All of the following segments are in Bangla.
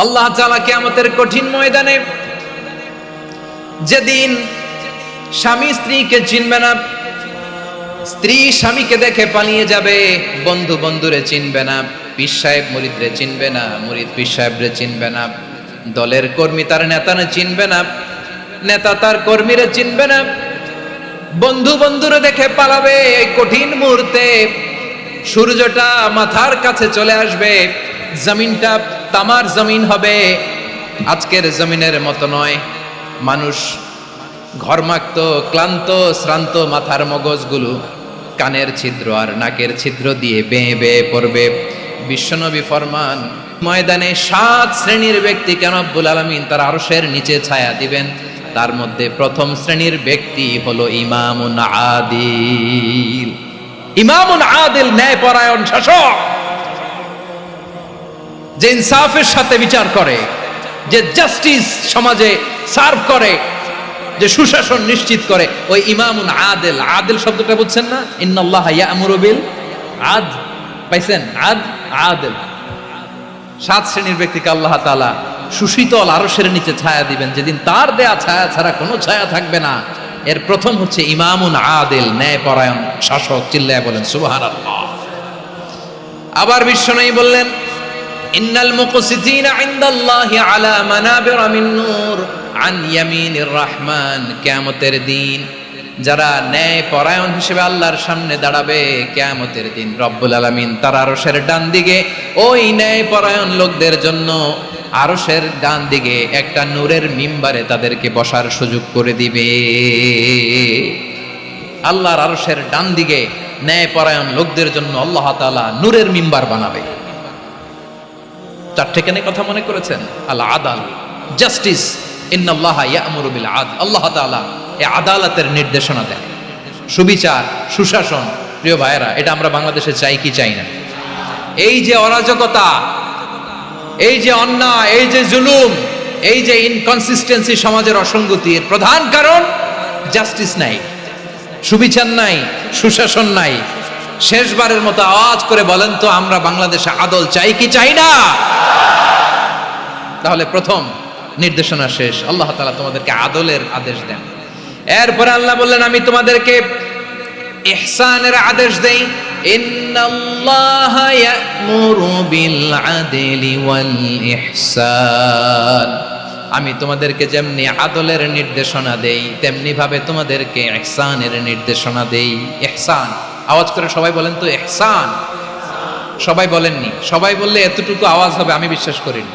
আল্লাহ তাআলা কিয়ামতের কঠিন ময়দানে, যেদিন স্বামী স্ত্রীকে চিনবে না, স্ত্রী স্বামীকে দেখে পালিয়ে যাবে, বন্ধু বন্ধুরে চিনবে না, পীর সাহেব মুরিদরে চিনবে না, মুরিদ পীর সাহেবরে চিনবে না, দলের কর্মী তার নেতারে চিনবে না, নেতা তার কর্মীরে চিনবে না, বন্ধু বন্ধুরে দেখে পালাবে। এই কঠিন মুহূর্তে সূর্যটা মাথার কাছে চলে আসবে, জমিনটা তামার জমিন হবে, আজকের জমিনের মতো নয়। মানুষ ঘর্মাক্ত, ক্লান্ত, শ্রান্ত মাথার মগজগুলো কানের ছিদ্র আর নাকের ছিদ্র দিয়ে বেয়ে বেয়ে পড়বে। বিশ্বনবী ফরমান, ময়দানে 7 শ্রেণীর ব্যক্তিকে রব্বুল আলামিন তার আরশের নিচে ছায়া দিবেন। তার মধ্যে প্রথম শ্রেণীর ব্যক্তি হলো ইমামুন আদিল। ইমামুন আদিল, ন্যায়পরায়ণ শাসক, যে ইনসাফের সাথে বিচার করে, যে জাস্টিস সমাজে সার্ভ করে, যে সুশাসন নিশ্চিত করে, ওই ইমামুন আদিল। আদিল শব্দটা বুঝছেন না? ইন্নাল্লাহা ইয়া'মুরু বিল আদল, পাইছেন? আদিল। 7 শ্রেণীর ব্যক্তিকে আল্লাহ তাআলা সুশীতল আরশের নিচে ছায়া দিবেন, যেদিন তার দেয়া ছায়া ছাড়া কোনো ছায়া থাকবে না। এর প্রথম হচ্ছে ইমামুন আদিল, ন্যায়পরায়ণ শাসক। চিল্লায় বলেন সুবহানাল্লাহ। আবার বিশ্বনবী বললেন, ইন্নাল মুকসিতিনা ইনদাল্লাহি আলা মানাবির মিন নূর আন ইয়ামিনির রহমান। কিয়ামতের দিন যারা ন্যায়পরায়ণ হিসেবে আল্লাহর সামনে দাঁড়াবে, কিয়ামতের দিন রব্বুল আলামিন তার আরশের ডান দিকে ওই ন্যায়পরায়ণ লোকদের জন্য আরশের ডান দিকে একটা নূরের মিম্বারে তাদেরকে বসার সুযোগ করে দিবে। আল্লাহর আরশের ডান দিকে ন্যায়পরায়ণ লোকদের জন্য আল্লাহ তাআলা নূরের মিম্বার বানাবে। 4 কেন কথা মনে করেছেন? আল আদাল, জাস্টিস। ইন্নাল্লাহা ইয়া'মুরু বিল আদল। আল্লাহ তাআলা এই আদালতের নির্দেশনা দেন, সুবিচার, সুশাসন। প্রিয় ভাইয়েরা, এটা আমরা বাংলাদেশে চাই কি চাই না? এই যে অরাজকতা, এই যে অন্যায়, এই যে জুলুম, এই যে ইনকনসিস্টেন্সি সমাজের অসঙ্গতির প্রধান কারণ জাস্টিস নাই, সুবিচার নাই, সুশাসন নাই। শেষবারের মতো আওয়াজ করে বলেন তো, আমরা বাংলাদেশে আদল চাই কি চাই না? তাহলে প্রথম নির্দেশনা শেষ, আল্লাহ তাআলা তোমাদেরকে আদলের আদেশ দেন। এরপরে আল্লাহ বললেন, আমি তোমাদেরকে ইহসানের আদেশ দেই। ইন্নাল্লাহা ইয়া'মুরু বিল আদলি ওয়াল ইহসান। আমি তোমাদেরকে যেমনি আদলের নির্দেশনা দেই, তেমনি ভাবে তোমাদেরকে ইহসানের নির্দেশনা দেই। ইহসান, আওয়াজ করে সবাই বলেন তো ইহসান। সবাই বলেননি, সবাই বললে এতটুকু আওয়াজ হবে আমি বিশ্বাস করি না।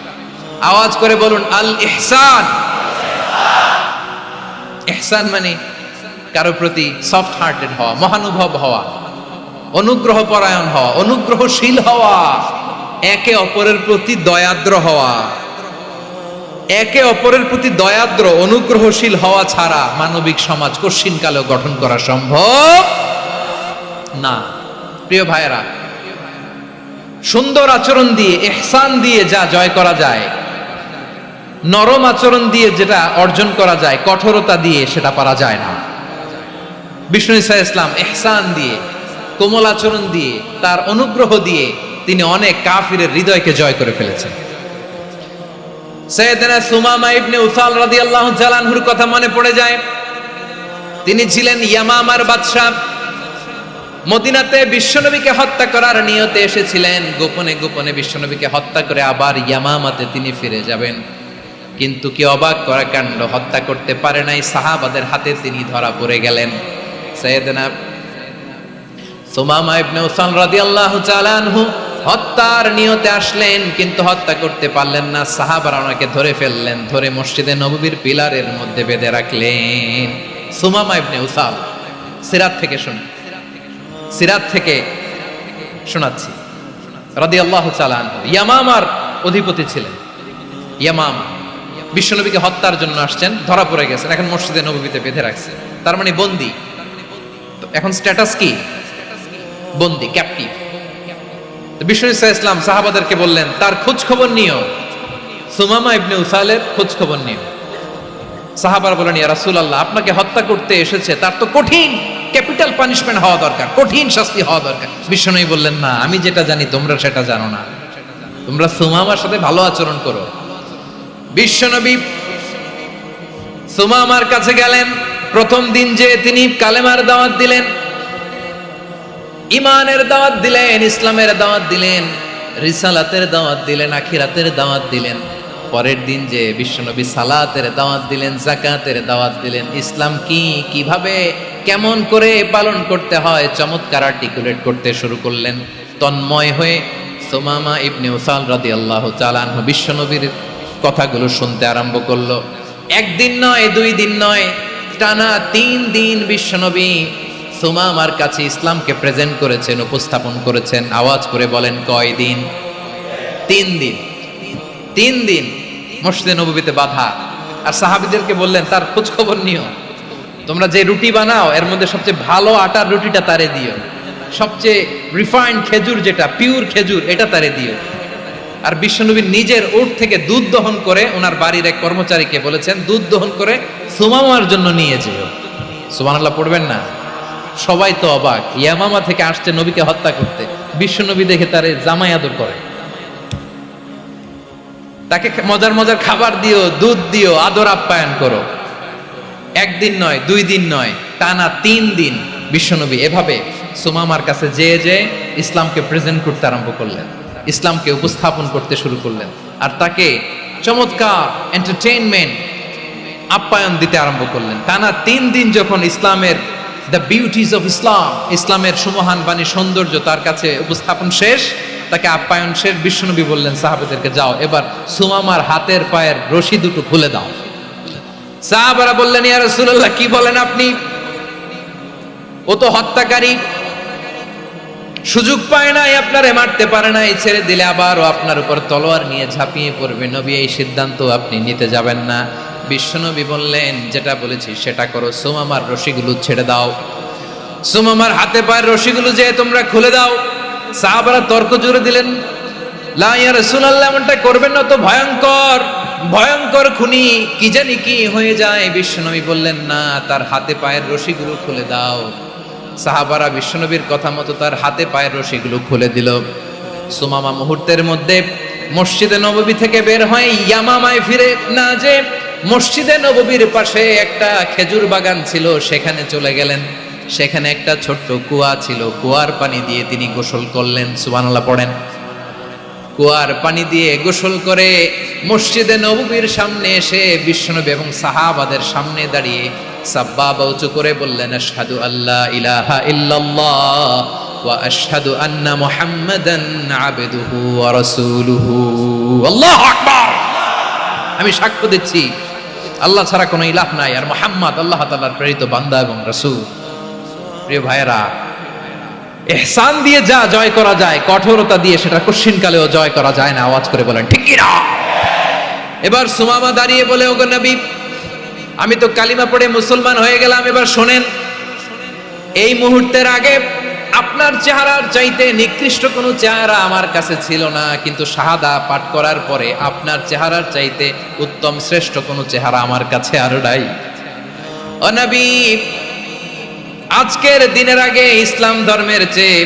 আওয়াজ করে বলুন আল ইহসান। ইহসান মানে কারো প্রতি সফট হার্টেড হওয়া, মহানুভব হওয়া, অনুগ্রহ পরায়ণ হওয়া, অনুগ্রহশীল হওয়া, একে অপরের প্রতি দয়াদ্র হওয়া। একে অপরের প্রতি দয়াদ্র, অনুগ্রহশীল হওয়া ছাড়া মানবিক সমাজ কশিনকালেও গঠন করা সম্ভব না। প্রিয় ভাইয়েরা, সুন্দর আচরণ দিয়ে, ইহসান দিয়ে যা জয় করা যায়, নরম আচরণ দিয়ে যেটা অর্জন করা যায়, কঠোরতা দিয়ে সেটা পারা যায় না। বিষ্ণু ঈসা ইসলাম ইহসান দিয়ে, কোমল আচরণ দিয়ে, তার অনুগ্রহ দিয়ে তিনি অনেক কাফিরের হৃদয়কে জয় করে ফেলেছেন। সাইয়েদনা সুমামা ইবনে উসাল রাদিয়াল্লাহু তাআলা আনহুর কথা মনে পড়ে যায়। তিনি ছিলেন ইয়ামামার বাদশা। মদিনাতে বিশ্বনবীকে হত্যা করার নিয়তে এসেছিলেন, গোপনে গোপনে বিশ্বনবীকে হত্যা করে আবার ইয়ামামাতে তিনি ফিরে যাবেন। কিন্তু কি অবাক করা কাণ্ড, হত্যা করতে পারে নাই, সাহাবাদের হাতে তিনি ধরা পড়ে গেলেন। সাইয়েদনা সুমামা ইবনে উসাল রাদিয়াল্লাহু তাআলা আনহু হত্যার নিয়তে আসলেন, কিন্তু হত্যা করতে পারলেন না। সাহাবারা ওনাকে ধরে ফেললেন, ধরে মসজিদে নববীর পিলারের মধ্যে বেঁধে রাখলেন। সুমামা ইবনে উসাল, সিরাত থেকে শুনুন, সিরাত থেকে শোনাচ্ছি। রাদিয়াল্লাহু তাআলা আনহু ইয়ামামার অধিপতি ছিলেন। ইয়ামামা বিশ্বনবীকে হত্যার জন্য আসছেন, ধরা পড়ে গেছেন, এখন মসজিদে নববীতে বেঁধে রাখছে, তার মানে বন্দী। তো এখন স্ট্যাটাস কি? বন্দী, ক্যাপটিভ। বিষ্ণু ঈসা ইসলাম সাহাবাদেরকে বললেন, তার খোঁজ খবর নিও, সুমামা ইবনে উসালের খোঁজ খবর নিও। সাহাবারা বলেন, ইয়া রাসূলুল্লাহ, আপনাকে হত্যা করতে এসেছে, তার তো কঠিন ক্যাপিটাল পানিশমেন্ট হওয়া দরকার, কঠিন শাস্তি হওয়া দরকার। বিশ্বনবী বললেন, না, আমি যেটা জানি তোমরা সেটা জানো না। তোমরা সুমামার সাথে ভালো আচরণ করো, বিশ্বনবী সুমামার কাছে গেলেন। প্রথম দিন যে তিনি কালেমার দাওয়াত দিলেন, ইমানের দাওয়াত দিলেন, ইসলামের দাওয়াত দিলেন, রিসালাতের দাওয়াত দিলেন, আখিরাতের দাওয়াত দিলেন। পরের দিন যে বিশ্বনবী সালাতের দাওয়াত দিলেন, যাকাতের দাওয়াত দিলেন, ইসলাম কি, কিভাবে, কেমন করে পালন করতে হয় চমৎকার আর্টিকুলেট করতে শুরু করলেন। তন্ময় হয়ে সুমামা ইবনে উসাল রাদিয়াল্লাহু তাআলা আনহু বিশ্বনবীর কথাগুলো শুনতে আরম্ভ করলো। একদিন নয়, 2 দিন নয়, টানা 3 দিন বিশ্বনবী সুমামার কাছে ইসলামকে প্রেজেন্ট করেছেন, উপস্থাপন করেছেন। আওয়াজ করে বলেন, কয় দিন? 3 দিন। 3 দিন মসজিদে নববীতে বাধা। আর সাহাবীদেরকে বললেন, তার খোঁজ খবর নিও, তোমরা যে রুটি বানাও এর মধ্যে সবচেয়ে ভালো আটার রুটিটা তারে দিও, সবচেয়ে রিফাইন্ড খেজুর, যেটা পিওর খেজুর, এটা তারে দিও। আর বিশ্বনবী নিজের উট থেকে দুধ দহন করে ওনার বাড়ির এক কর্মচারীকে বলেছেন, দুধ দহন করে সুমামার জন্য নিয়ে যেও। সুবহানাল্লাহ পড়বেন না? সবাই তো অবাক, ইয়ামামা থেকে আসছে নবীকে হত্যা করতে, বিশ্বনবী দেখে তারে জামাই আদর করে, তাকে মজার মজার খাবার দিও, দুধ দিও, আদর আপ্যায়ন করো। একদিন নয়, 2 দিন নয়, টানা 3 দিন বিশ্বনবী এভাবে সুমামার কাছে যেয়ে যেয়ে ইসলামকে প্রেজেন্ট করতে আরম্ভ করলেন, ইসলামকে উপস্থাপন করতে শুরু করলেন। আর তাকে চমৎকার এন্টারটেইনমেন্ট, আপ্যায়ন দিতে আরম্ভ করলেন। টানা 3 দিন যখন ইসলামের দ্য বিউটিজ অফ ইসলাম, ইসলামের সুমহান বাণী, সৌন্দর্য তার কাছে উপস্থাপন শেষ, তাকে আপ্যায়ন শেষ, বিশ্বনবী বললেন সাহাবাদেরকে, যাও এবার সুমামার হাতের পায়ের রশি দুটো খুলে দাও। সাহাবারা বললেন, ইয়া রাসূলুল্লাহ, কি বলেন আপনি? ও তো হত্যাকারী, সুযোগ পায় নাই, আপনারে মারতে পারে নাই, ছেড়ে দিলে আবারও আপনার উপর তলোয়ার নিয়ে ঝাঁপিয়ে পড়বে। নবী, এই সিদ্ধান্ত আপনি নিতে যাবেন না। বিশ্বনবী বললেন, যেটা বলেছি সেটা করো, সুমামার রশিগুলো ছেড়ে দাও, সুমামার হাতে পায়ের রশিগুলো যে তোমরা খুলে দাও। সাহাবারা তর্ক জুড়ে দিলেন, লা ইয়া রাসূলুল্লাহ, এমনটা করবেন না, তো ভয়ঙ্কর, ভয়ঙ্কর খুনি, কি জানি কি হয়ে যায়। বিশ্বনবী বললেন, না, তার হাতে পায়ের রশিগুলো খুলে দাও। সাহাবারা বিশ্বনবীর কথা মতো তার হাতে পায়ের রশিগুলো খুলে দিল। সুমামা মুহূর্তের মধ্যে মসজিদে নববী থেকে বের হয়ে ইয়ামামায় ফিরে না যে মসজিদে নববীর পাশে একটা খেজুর বাগান ছিল, সেখানে চলে গেলেন। সেখানে একটা ছোট্ট কুয়া ছিল, কুয়ার পানি দিয়ে তিনি গোসল করলেন। সুবহানাল্লাহ পড়েন। কুয়ার পানি দিয়ে গোসল করে মসজিদে নববীর সামনে এসে বিশ্বনবী এবং সাহাবাদের সামনে দাঁড়িয়ে সাব্বাবা উঁচু করে বললেন, আশহাদু আল্লা ইলাহা ইল্লাল্লাহ ওয়া আশহাদু আন্না মুহাম্মাদান আবদুহু ওয়া রাসূলুহু। আল্লাহু আকবার। আমি সাক্ষ্য দিচ্ছি আল্লাহ ছাড়া কোনো ইলাহ নাই, আর মুহাম্মদ আল্লাহ তাআলার প্রেরিত বান্দা এবং রাসূল। প্রিয় ভাইয়েরা, ইহসান দিয়ে যা জয় করা যায়, কঠোরতা দিয়ে সেটা কঠিনকালেও জয় করা যায় না। আওয়াজ করে বলেন, ঠিক কি না? এবার সুমামা দাঁড়িয়ে বলে, ওগো নবী, আমি তো কালিমা পড়ে মুসলমান হয়ে গেলাম, এবার শোনেন, এই মুহূর্তের আগে আপনার চেহারার চাইতে নিকৃষ্ট কোনো চেহারা আমার কাছে ছিল না, কিন্তু শাহাদা পাঠ করার পরে আপনার চেহারার চাইতে উত্তম শ্রেষ্ঠ কোনো চেহারা আমার কাছে আরো নাই। ও নবী, আজকের দিনের আগে ইসলাম ধর্মের চেয়ে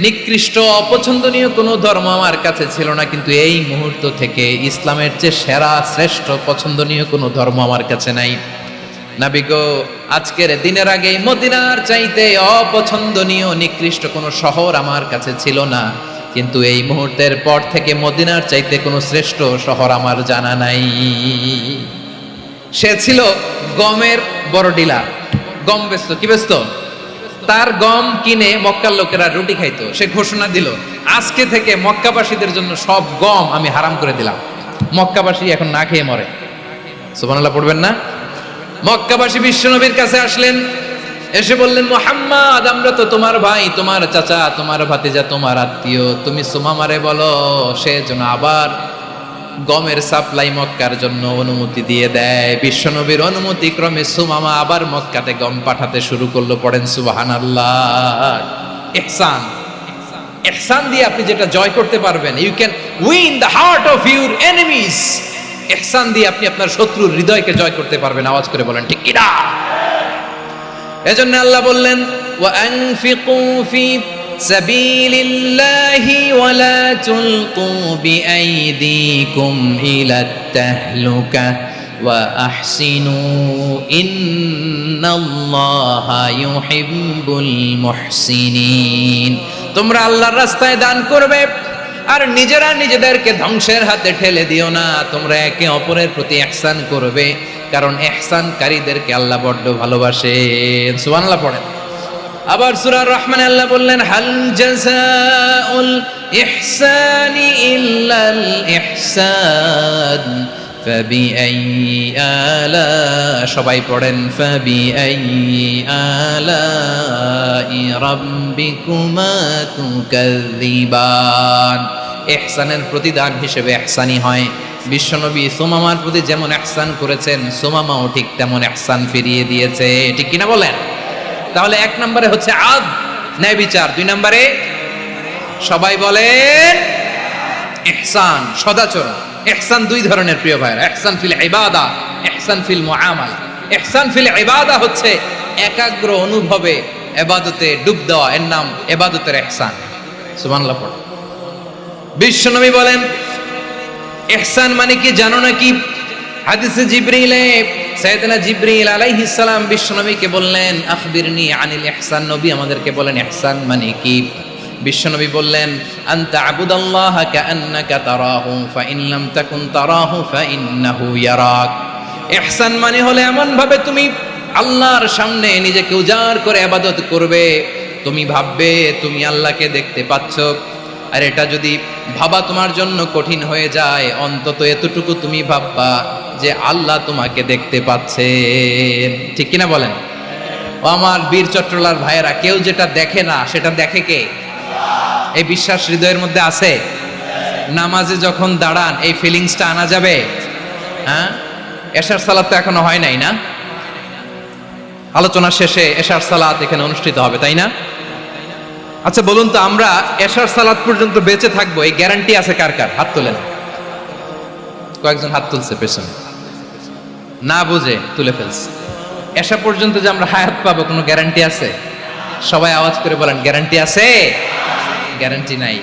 নিকৃষ্ট অপছন্দনীয় কোনো ধর্ম আমার কাছে ছিল না, কিন্তু এই মুহূর্ত থেকে ইসলামের চেয়ে সেরা শ্রেষ্ঠ পছন্দনীয় কোনো ধর্ম আমার কাছে নাই। নবী গো, আজকের দিনের আগে মদিনার চাইতে অপছন্দনীয় নিকৃষ্ট কোনো শহর আমার কাছে ছিল না, কিন্তু এই মুহূর্তের পর থেকে মদিনার চাইতে কোনো শ্রেষ্ঠ শহর আমার জানা নাই। সে ছিল গমের বড় ডিলার, গম বেচতো। কি বেচতো? তার গম কিনে মক্কার লোকেরা রুটি খাইতো। সে ঘোষণা দিল, আজকে থেকে মক্কাবাসীদের জন্য সব গম আমি হারাম করে দিলাম, মক্কাবাসী এখন না খেয়ে মরে। সুবহানাল্লাহ পড়বেন না? মক্কাবাসী বিশ্বনবীর কাছে আসলেন, এসে বললেন, মুহাম্মদ, আমরা তো তোমার ভাই, তোমার চাচা, তোমার ভাতিজা, তোমার আত্মীয়, তুমি সুমামারে বলো সে যেন আবার গমের সাপ্লাই মক্কার জন্য অনুমতি দিয়ে দেয়। বিশ্বনবীর অনুমতি ক্রমে সুমামা আবার মক্কাতে গম পাঠাতে শুরু করলো। পড়েন সুবহানাল্লাহ। ইহসান, ইহসান দিয়ে আপনি যেটা জয় করতে পারবেন, you can win the heart of your enemies. ইহসান দিয়ে আপনি আপনার শত্রুর হৃদয়কে জয় করতে পারবেন। আওয়াজ করে বলেন, ঠিক কি না? এজন্য আল্লাহ বললেন, ওয়া আনফিকু ফি সাবিলিল্লাহি ওয়ালা তুলকু বিআইদিকুম ইলাত তাহলুকা ওয়া আহসিনু ইন্নাল্লাহা ইউহিব্বুল মুহসিনিন। তোমরা আল্লাহর রাস্তায় দান করবে আর নিজেরা নিজেদেরকে ধ্বংসের হাতে ঠেলে দিও না। তোমরা একে অপরের প্রতি ইহসান করবে, কারণ ইহসানকারীদেরকে আল্লাহ বড্ড ভালোবাসেন। সুবহানাল্লাহ পড়েন। আবার সূরা রহমানে আল্লাহ বললেন, হাল জাযাউল ইহসানি ইল্লাল ইহসান ফাবিআইয়ি আলা, সবাই পড়েন, ফাবিআইয়ি আলাই রাব্বিকুমা তুকাযযিবান। ইহসানের প্রতিদান হিসেবে ইহসানি হয়। বিশ্বনবী সুমামার প্রতি যেমন ইহসান করেছেন, সুমামাও ঠিক তেমন ইহসান ফিরিয়ে দিয়েছে। ঠিক কিনা বলেন? তাহলে এক নম্বরে হচ্ছে আদ, ন্যায় বিচার। দুই নম্বরে সবাই বলেন ইহসান, সদাচরণ। ইহসান দুই ধরনের প্রিয় ভাইরা, ইহসান ফিল ইবাদা, ইহসান ফিল মুআমালা। ইহসান ফিল ইবাদা হচ্ছে একাগ্র অনুভবে ইবাদতে ডুব দেওয়া, এর নাম ইবাদতের ইহসান। সুবহানাল্লাহ পড়ো। বিশ্বনবী বলেন ইহসান মানে কি জানো নাকি? হাদিসে জিবরিলে সাইয়েদনা জিবরিল আলাইহিস সালাম বিশ্বনবীকে বললেন, আখবিরনি আনিল ইহসান। নবী আমাদেরকে বলেন ইহসান মানে কি? বিশ্বনবী বললেন, আনতা আবুদাল্লাহা কাআন্নাকা তারাহু ফাইন লাম তাকুন তারাহু ফাইন্নাহু ইয়ারাক। ইহসান মানে হলো এমন ভাবে তুমি আল্লাহর সামনে নিজেকে উজাড় করে ইবাদত করবে, তুমি ভাববে তুমি আল্লাহকে দেখতে পাচ্ছ। আর এটা যদি ভাবা তোমার জন্য কঠিন হয়ে যায়, অন্তত এতটুকু তুমি ভাববা যে আল্লাহ তোমাকে দেখতে পাচ্ছেন। ঠিক কিনা বলেন? ও আমার বীর চট্টলার ভাইয়েরা, কেউ যেটা দেখে না সেটা দেখে কে? এই বিশ্বাস হৃদয়ের মধ্যে আছে? নামাজে যখন দাঁড়ান এই ফিলিংসটা আনা যাবে? হ্যাঁ, এশার সালাত তো এখনো হয় নাই না? আলোচনা শেষে এশার সালাত এখানে অনুষ্ঠিত হবে, তাই না? আচ্ছা বলুন তো, আমরা এশার সালাত পর্যন্ত বেঁচে থাকবো এই গ্যারান্টি আছে কার কার? হাত তোলেন। কয়েকজন হাত তুলছে পেছনে, না বুঝে তুলে ফেলছে। এশা পর্যন্ত যে আমরা হায়াত পাবো কোনো গ্যারান্টি আছে? সবাই আওয়াজ করে বলেন, গ্যারান্টি আছে? গ্যারান্টি নাই।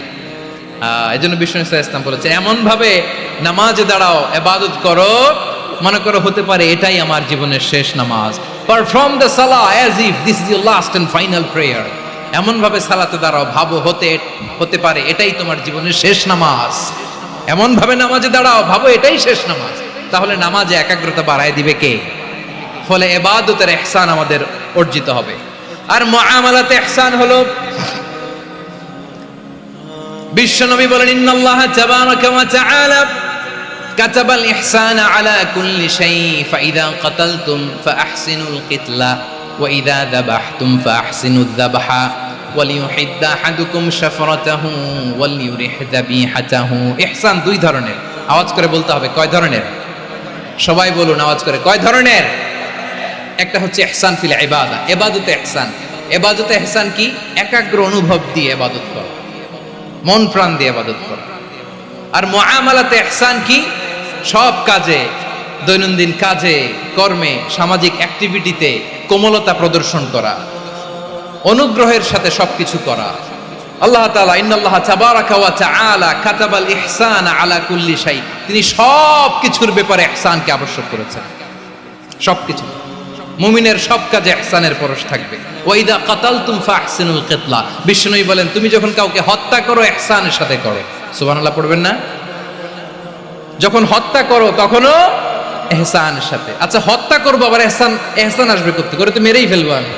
এই জন্য বিষ্ণু ইসলাম বলেছে, এমন ভাবে নামাজে দাঁড়াও, ইবাদত করো, মনে করো হতে পারে এটাই আমার জীবনের শেষ নামাজ। Perform the salah as if this is your last and final prayer. এমন ভাবে সালাতে দাঁড়াও, ভাবো হতে পারে এটাই তোমার জীবনের শেষ নামাজ। এমন ভাবে নামাজে দাঁড়াও, ভাবো এটাই শেষ নামাজ। তাহলে নামাজে একাগ্রতা বাড়ায় দিবে কে? ফলে ইবাদতের ইহসান আমাদের অর্জিত হবে। আর মুআমালাতে ইহসান হলো, বিশ্বনবী বলেন, ইন্নাল্লাহা তাবারাকা ওয়া তাআলা কাতাবাল ইহসানা আলা কুল্লি শাই ফাইদা কাতালতুম ফাআহসিনুল কিতলা ওয়া ইযা যাবাহতুম ফাআহসিনুয যাবহা ওয়ালিউহিদ্দা আহাদুকুম শাফরাতাহু ওয়ালিউরিহ যাবিহাতাহু। ইহসান দুই ধরনের। আওয়াজ করে বলতে হবে, কয় ধরনের? সবাই বলুন আওয়াজ করে, কয় ধরনের? একটা হচ্ছে ইহসান ফিল ইবাদা, ইবাদতে ইহসান। ইবাদতে ইহসান কি? একাগ্র অনুভব দিয়ে ইবাদত করা, মন প্রাণ দিয়ে ইবাদত করা। আর মুআমালাতে ইহসান কি? সব কাজে, দৈনন্দিন কাজে, কর্মে, সামাজিক অ্যাক্টিভিটিতে কোমলতা প্রদর্শন করা, অনুগ্রহের সাথে সবকিছু করা। আল্লাহ তাআলা ইন্নাল্লাহা তাবারাকা ওয়া তাআলা কাতাবাল ইহসানা আলা কুল্লি শাই, তিনি সব কিছুর ব্যাপারে ইহসানকে আবশ্যক করেছেন। সবকিছু, মুমিনের সব কাজে ইহসানের পরশ থাকবে। ওয়া ইযা কাতালতুম ফাহসিনুল কিতলা, বিষ্ণুই বলেন তুমি যখন কাউকে হত্যা করো ইহসানের সাথে করো। সুবহানাল্লাহ পড়বেন না? যখন হত্যা করো তখনও ইহসানের সাথে। আচ্ছা হত্যা করবো আবার ইহসান আসবে করতে করে, তো মেরেই ফেলবো আমি।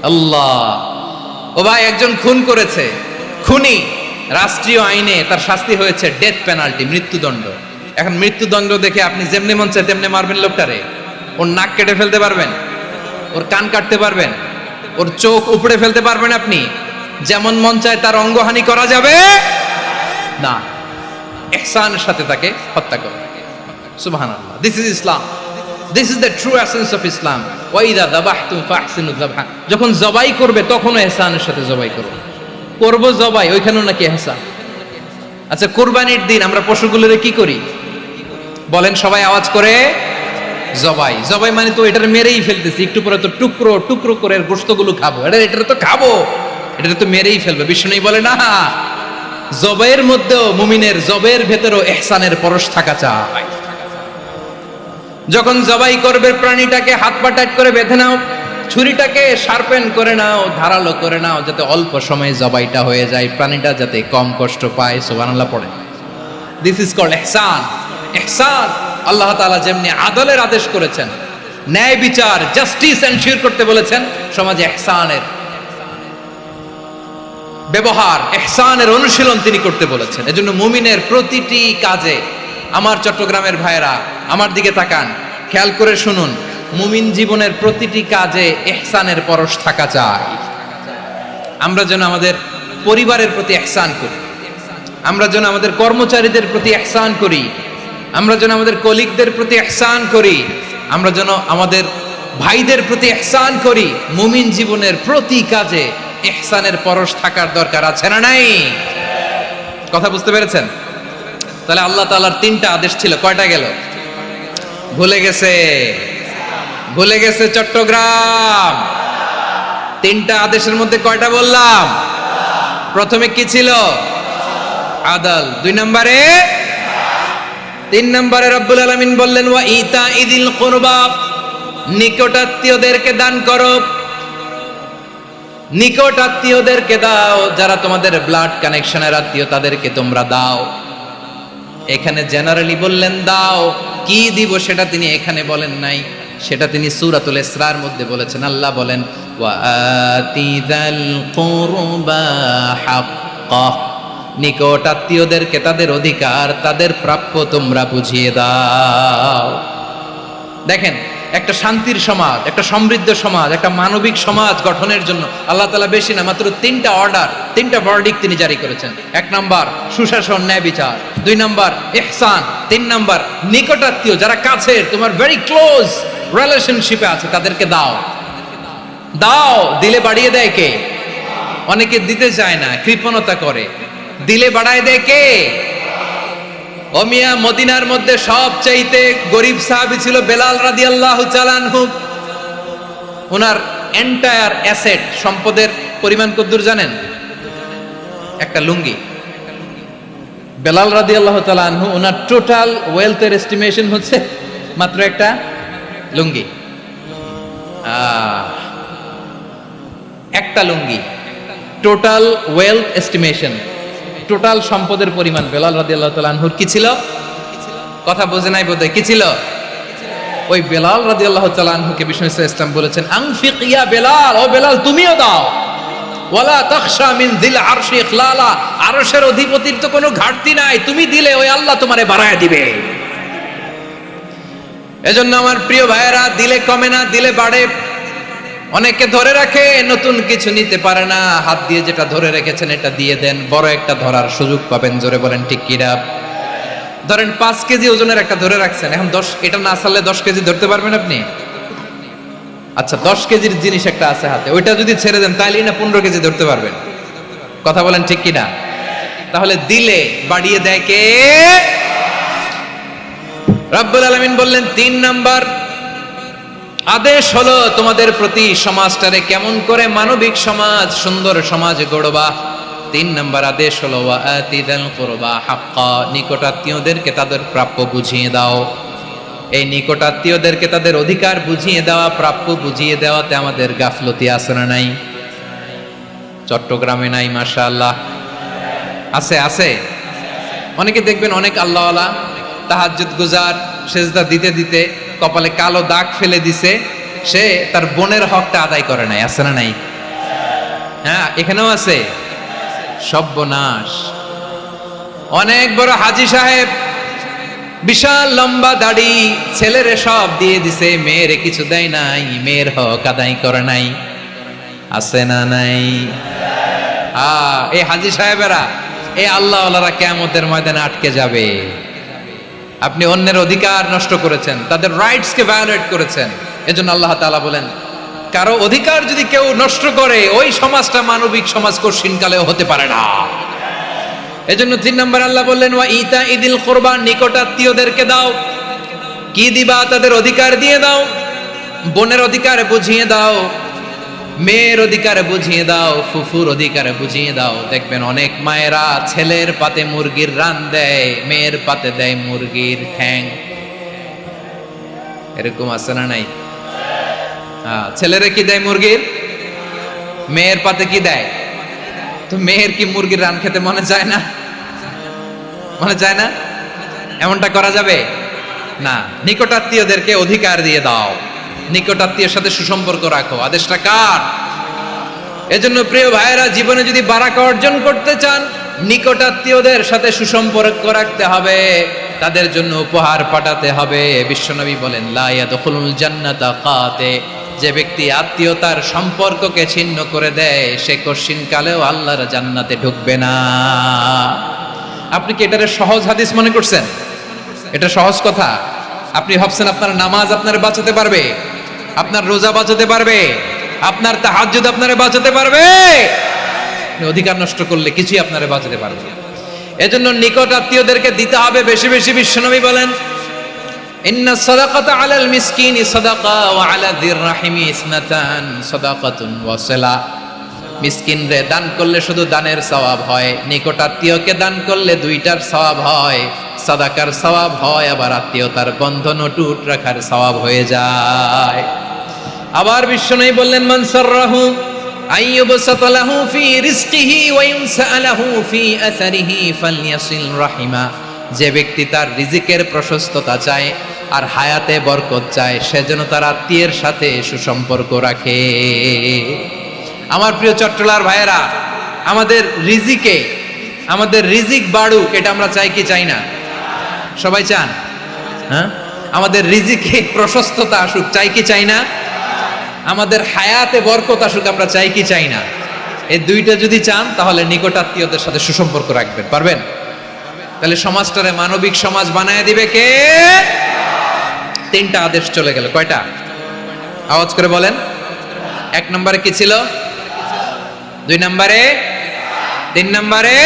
আল্লাহ, ও ভাই একজন খুন করেছে, খুনি, রাষ্ট্রীয় আইনে তার শাস্তি হয়েছে ডেথ পেনাল্টি, মৃত্যুদণ্ড। এখন মৃত্যুদণ্ড দেখে আপনি যেমনি মন চায় তেমনি মারবেন লোকটারে? ওর নাক কেটে ফেলতে পারবেন? ওর কান কাটতে পারবেন? ওর চোখ উপড়ে ফেলতে পারবেন আপনি? যেমন মন চায় তার অঙ্গহানি করা যাবে না। ইহসানের সাথে তাকে হত্যা করো। সুবহানাল্লাহ, this is Islam, this is the true essence of Islam. ওয়া ইযা যাবাহতুম ফাহসিনু যাবহা, যখন জবাই করবে তখনও ইহসানের সাথে জবাই করো। করব জবাই, ওইখানেও নাকি ইহসান। আচ্ছা কুরবানির দিন আমরা পশুগুলোরে কি করি বলেন সবাই আওয়াজ করে? জবাই। জবাই মানে তো এটার মেরেই ফেলতেছি, একটু পরে তো টুকরো টুকরো করে গোশতগুলো খাবো, এটার তো খাবো। এটা তো মেরেই ফেলবে। বিষ্ণু বলে না, জবের মধ্যেও মুমিনের জবের ভেতরেও ইহসানের পরশ থাকা চাই। যখন জবাই করবে প্রাণীটাকে হাত পা টাইট করে বেঁধে নাও, ছুরিটাকে শার্পেন করে নাও, ধারালো করে নাও, যাতে অল্প সময়ে জবাইটা হয়ে যায়, প্রাণীটা যাতে কম কষ্ট পায়। সুবহানাল্লাহ পড়ে। দিস ইজ কল্ড ইহসান। ইহসান আল্লাহ তাআলা যেমনি আদলের আদেশ করেছেন, ন্যায় বিচার জাস্টিস এনশিওর করতে বলেছেন, সমাজে ইহসানের ব্যবহার, ইহসানের অনুশীলন তিনি করতে বলেছেন। এজন্য মুমিনের প্রতিটি কাজে, আমার চট্টগ্রামের ভাইরা আমার দিকে তাকান, খেয়াল করে শুনুন, মুমিন জীবনের প্রতিটি কাজে ইহসানের পরশ থাকা চাই। আমরা যেন আমাদের পরিবারের প্রতি ইহসান করি, আমরা যেন আমাদের কর্মচারীদের প্রতি ইহসান করি, আমরা যেন আমাদের কলিগদের প্রতি ইহসান করি, আমরা যেন আমাদের ভাইদের প্রতি ইহসান করি। মুমিন জীবনের প্রতি কাজে ইহসানের পরশ থাকার দরকার আছে না নাই? কথা বুঝতে পেরেছেন? তাহলে আল্লাহ তাআলার তিনটা আদেশ ছিল, কয়টা গেল? ভুলে গেছে, ভুলে গেছে চট্টগ্রাম। তিনটা আদেশের মধ্যে কয়টা বললাম? প্রথমে কি ছিল? আদল। 2 নম্বরে, 3 নম্বরে রব্বুল আলামিন বললেন ওয়া ইতা ইদিল কুরবা, নিকটাত্মীয়দেরকে দান করো। নিকট আত্মীয়দেরকে দাও, যারা তোমাদের ব্লাড কানেকশনের আত্মীয় তাদেরকে তোমরা দাও। এখানে জেনারেলি বললেন দাও, কি দিব সেটা তিনি এখানে বলেন নাই, সেটা তিনি সূরাতুল ইসরার মধ্যে বলেছেন। আল্লাহ বলেন ওয়া আতিযাল কুরবা হাক্কাহ, নিকট আত্মীয়দেরকে তাদের অধিকার, তাদের প্রাপ্য তোমরা বুঝিয়ে দাও। দেখেন, একটা শান্তির সমাজ, একটা সমৃদ্ধ সমাজ, একটা মানবিক সমাজ গঠনের জন্য আল্লাহ তাআলা বেশি না, মাত্র 3টা অর্ডার, 3টা ভার্ডিক্ট তিনি জারি করেছেন। 1 নাম্বার সুশাসন, ন্যায় বিচার। 2 নাম্বার ইহসান। 3 নাম্বার নিকটাত্মীয়, যারা কাছের, তোমার ভেরি ক্লোজ রিলেশনশিপে আছে, তাদেরকে দাও। দাও, দিলে বাড়িয়ে দেয় কে? অনেকে দিতে চায় না, কৃপণতা করে। দিলে বাড়ায় দেয় কে? ও মিয়া, মদিনার মধ্যে সবচাইতে গরিব সাহাবী ছিল বেলাল রাদিয়াল্লাহু তাআলা আনহু। ওনার এন্টায়ার অ্যাসেট, সম্পদের পরিমাণ কতদূর জানেন? একটা লুঙ্গি। বেলাল রাদিয়াল্লাহু তাআলা আনহু, ওনার টোটাল ওয়েলথের এস্টিমেশন হচ্ছে মাত্র একটা লুঙ্গি। একটা লুঙ্গি, টোটাল ওয়েলথ এস্টিমেশন, টোটাল সম্পদের পরিমাণ বেলাল রাদিয়াল্লাহু তাআলা আনহুর কি ছিল? কথা বোঝে নাই বোধহয়। কি ছিল? ওই বেলাল রাদিয়াল্লাহু তাআলা আনহুকে বিষ্ণু ইসলাম বলেছেন আনফিক ইয়া বেলাল, ও বেলাল তুমিও দাও। ওয়ালা তাখশা মিন যিল আরশি ইখলালা, আরশের অধিপতির তো কোনো ঘাটতি নাই, তুমি দিলে ওই আল্লাহ তোমারে বাড়ায় দিবে। এজন্য আমার প্রিয় ভাইয়েরা, দিলে কমে না, দিলে বাড়ে। অনেকে ধরে রাখে, নতুন কিছু নিতে পারে না, হাত দিয়ে যেটা ধরে রেখেছেন এটা দিয়ে দেন, বড় একটা ধরার সুযোগ পাবেন। জোরে বলেন ঠিক কিনা? ধরেন 5 কেজি ওজনের একটা ধরে রাখছেন, এখন 10, এটা না ছাড়লে 10 কেজি ধরতে পারবেন আপনি? আচ্ছা, 10 কেজির জিনিস একটা আছে হাতে, ওইটা যদি ছেড়ে দেন তাইলেই না 15 কেজি ধরতে পারবেন। কথা বলেন ঠিক কিনা? তাহলে দিলে বাড়িয়ে দেয় কে? রব্বুল আলামিন বললেন 3 নাম্বার আদেশ হলো তোমাদের প্রতি সমাজটারে কেমন করে মানবিক সমাজ, সুন্দর সমাজ গড়বা। 3 নাম্বার আদেশ হলো ওয়া আতিযাল কুরবা হাক্কা, নিকটাত্মীয়দেরকে তাদের প্রাপ্য বুঝিয়ে দাও। এই নিকটাত্মীয়দেরকে তাদের অধিকার বুঝিয়ে দেওয়া, প্রাপ্য বুঝিয়ে দেওয়াতে আমাদের গাফলতি আছে না নাই? চট্টগ্রামে নাই? মাশাআল্লাহ আছে, আছে। অনেকে দেখবেন অনেক আল্লাহওয়ালা তাহাজ্জুদ গুজার, সেজদা দিতে দিতে কপালে কালো দাগ ফেলে দিছে, সে তার বোনের হকটা আদায় করে নাই। আছে না নাই? হ্যাঁ, এখানেও আছে। সর্বনাশ। অনেক বড় হাজী সাহেব, বিশাল লম্বা দাড়ি, ছেলেরে সব দিয়ে দিছে, মেয়েরে কিছু দেয় নাই, মেয়ের হক আদায় করে নাই। আছে না নাই? এই হাজী সাহেবেরা, এই আল্লাহওয়ালারা কিয়ামতের ময়দানে আটকে যাবে। আপনি অন্যের অধিকার নষ্ট করেছেন, তাদের রাইটস কে ভায়োলেট করেছেন। এজন্য আল্লাহ তাআলা বলেন, কারো অধিকার যদি কেউ নষ্ট করে, ওই সমাজটা মানবিক সমাজ কঠিনকালেও হতে পারে না। এজন্য 3 নম্বর আল্লাহ বললেন ওয়া ইতা ইদিল কুরবা, নিকটাত্মীয়দেরকে দাও। কি দিবা? তাদের অধিকার দিয়ে দাও, বোনের অধিকার বুঝিয়ে দাও। মেয়ের অধিকার বুঝিয়ে দাও, ফুফুর অধিকার বুঝিয়ে দাও। দেখবেন অনেক মায়েরা ছেলের পাতে মুরগির রান দেয়, মেয়ের পাতে দেয় মুরগির ঠ্যাং। এরকম আছে না নাই? ছেলেরা কি দেয়? মুরগির। মেয়ের পাতে কি দেয়? তো মেয়ের কি মুরগির রান খেতে মনে চায় না? মনে চায় না? এমনটা করা যাবে না। নিকটাত্মীয়দেরকে অধিকার দিয়ে দাও, নিকটাত্মীয়ের সাথে সুসম্পর্ক রাখো। আদেশটা কার? এজন্য প্রিয় ভাইয়েরা, জীবনে যদি বারাকা অর্জন করতে চান, নিকটাত্মীয়দের সাথে সুসম্পর্ক রাখতে হবে, তাদের জন্য উপহার পাঠাতে হবে। বিশ্বনবী বলেন, লা ইয়াদখুলুল জান্নাতা কাতে, যে ব্যক্তি আত্মীয়তার সম্পর্ককে ছিন্ন করে দেয়, সে কশিন কালেও আল্লাহর জান্নাতে ঢুকবে না। আপনি কি এটারে সহজ হাদিস মনে করছেন? এটা সহজ কথা? আপনি ভাবছেন আপনার নামাজ আপনারে বাঁচাতে পারবে? আপনার রোজা বাঁচাতে পারবে? আপনার তাহাজ্জুদ আপনারে বাঁচাতে পারবে? অধিকার নষ্ট করলে কিছুই আপনারে বাঁচাতে পারবে না। এজন্য নিকট আত্মীয়দেরকে দিতে হবে বেশি বেশি। বিশ্বনবী বলেন, ইন্না সাদাকাতা আলাল মিসকিনি সাদাকা ওয়া আলা যির রাহিমি ইসনাতান সাদাকাতুন ওয়া সিলা। মিসকিনরে দান করলে শুধু দানের সওয়াব হয়, নিকট আত্মীয়কে দান করলে দুইটার সওয়াব হয়। সাদাকার সওয়াব হয়, আবার আত্মীয়তার বন্ধন অটুট রাখার সওয়াব হয়ে যায়। আবার বিশ্বনবী বললেন, মান সাররাহু আইয়ুবসাতা লাহু ফি রিজকিহি ওয়া ইউনসালাহু ফি আসারিহি ফালইয়াসিল রাহিমা। যে ব্যক্তি তার রিজিকের প্রশস্ততা চায় আর হায়াতে বরকত চায়, সে যেন তার আত্মীয়ের সাথে সুসম্পর্ক রাখে। আমার প্রিয় চট্টলার ভাইয়েরা, আমাদের রিজিক বাড়ুক, এটা আমরা চাই কি চাই না? সবাই চান? হ্যাঁ, আমাদের রিজিকে প্রশস্ততা আসুক, চাই কি চাই না? আমাদের হায়াতে বরকত আসুক, আমরা চাই কি চাই না? এই দুইটা যদি চান, তাহলে নিকট আত্মীয়দের সাথে সুসম্পর্ক রাখবেন। পারবেন? তাহলে সমাজটারে মানবিক সমাজ বানায় দিবে কে? তিনটা আদেশ চলে গেল। কয়টা? আওয়াজ করে বলেন। 1 নম্বরে কি ছিল? 2 নম্বরে, 3 নম্বরে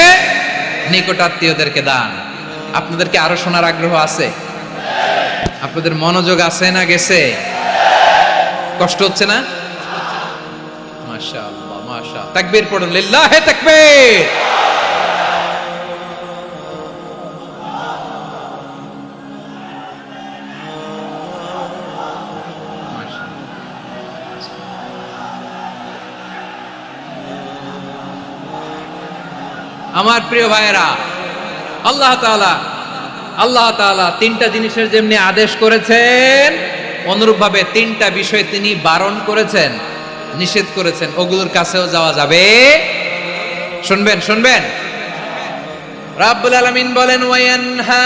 নিকট আত্মীয়দেরকে দান। আপনাদেরকে আরো শোনার আগ্রহ আছে? আপনাদের মনোযোগ আছে না গেছে? কষ্ট হচ্ছে না? মাশাআল্লাহ, মাশাআল্লাহ। তাকবীর পড়ুন, লিল্লাহি তাকবীর। আমার প্রিয় ভাইয়েরা, আল্লাহ তাআলা তিনটা জিনিসের যেমনি আদেশ করেছেন, অনুরূপভাবে তিনটা বিষয় তিনি বারণ করেছেন, নিষেধ করেছেন। ওগুলোর কাছেও যাওয়া যাবে। শুনবেন। রাব্বুল আলামিন বলেন, ওয়ায়ানহা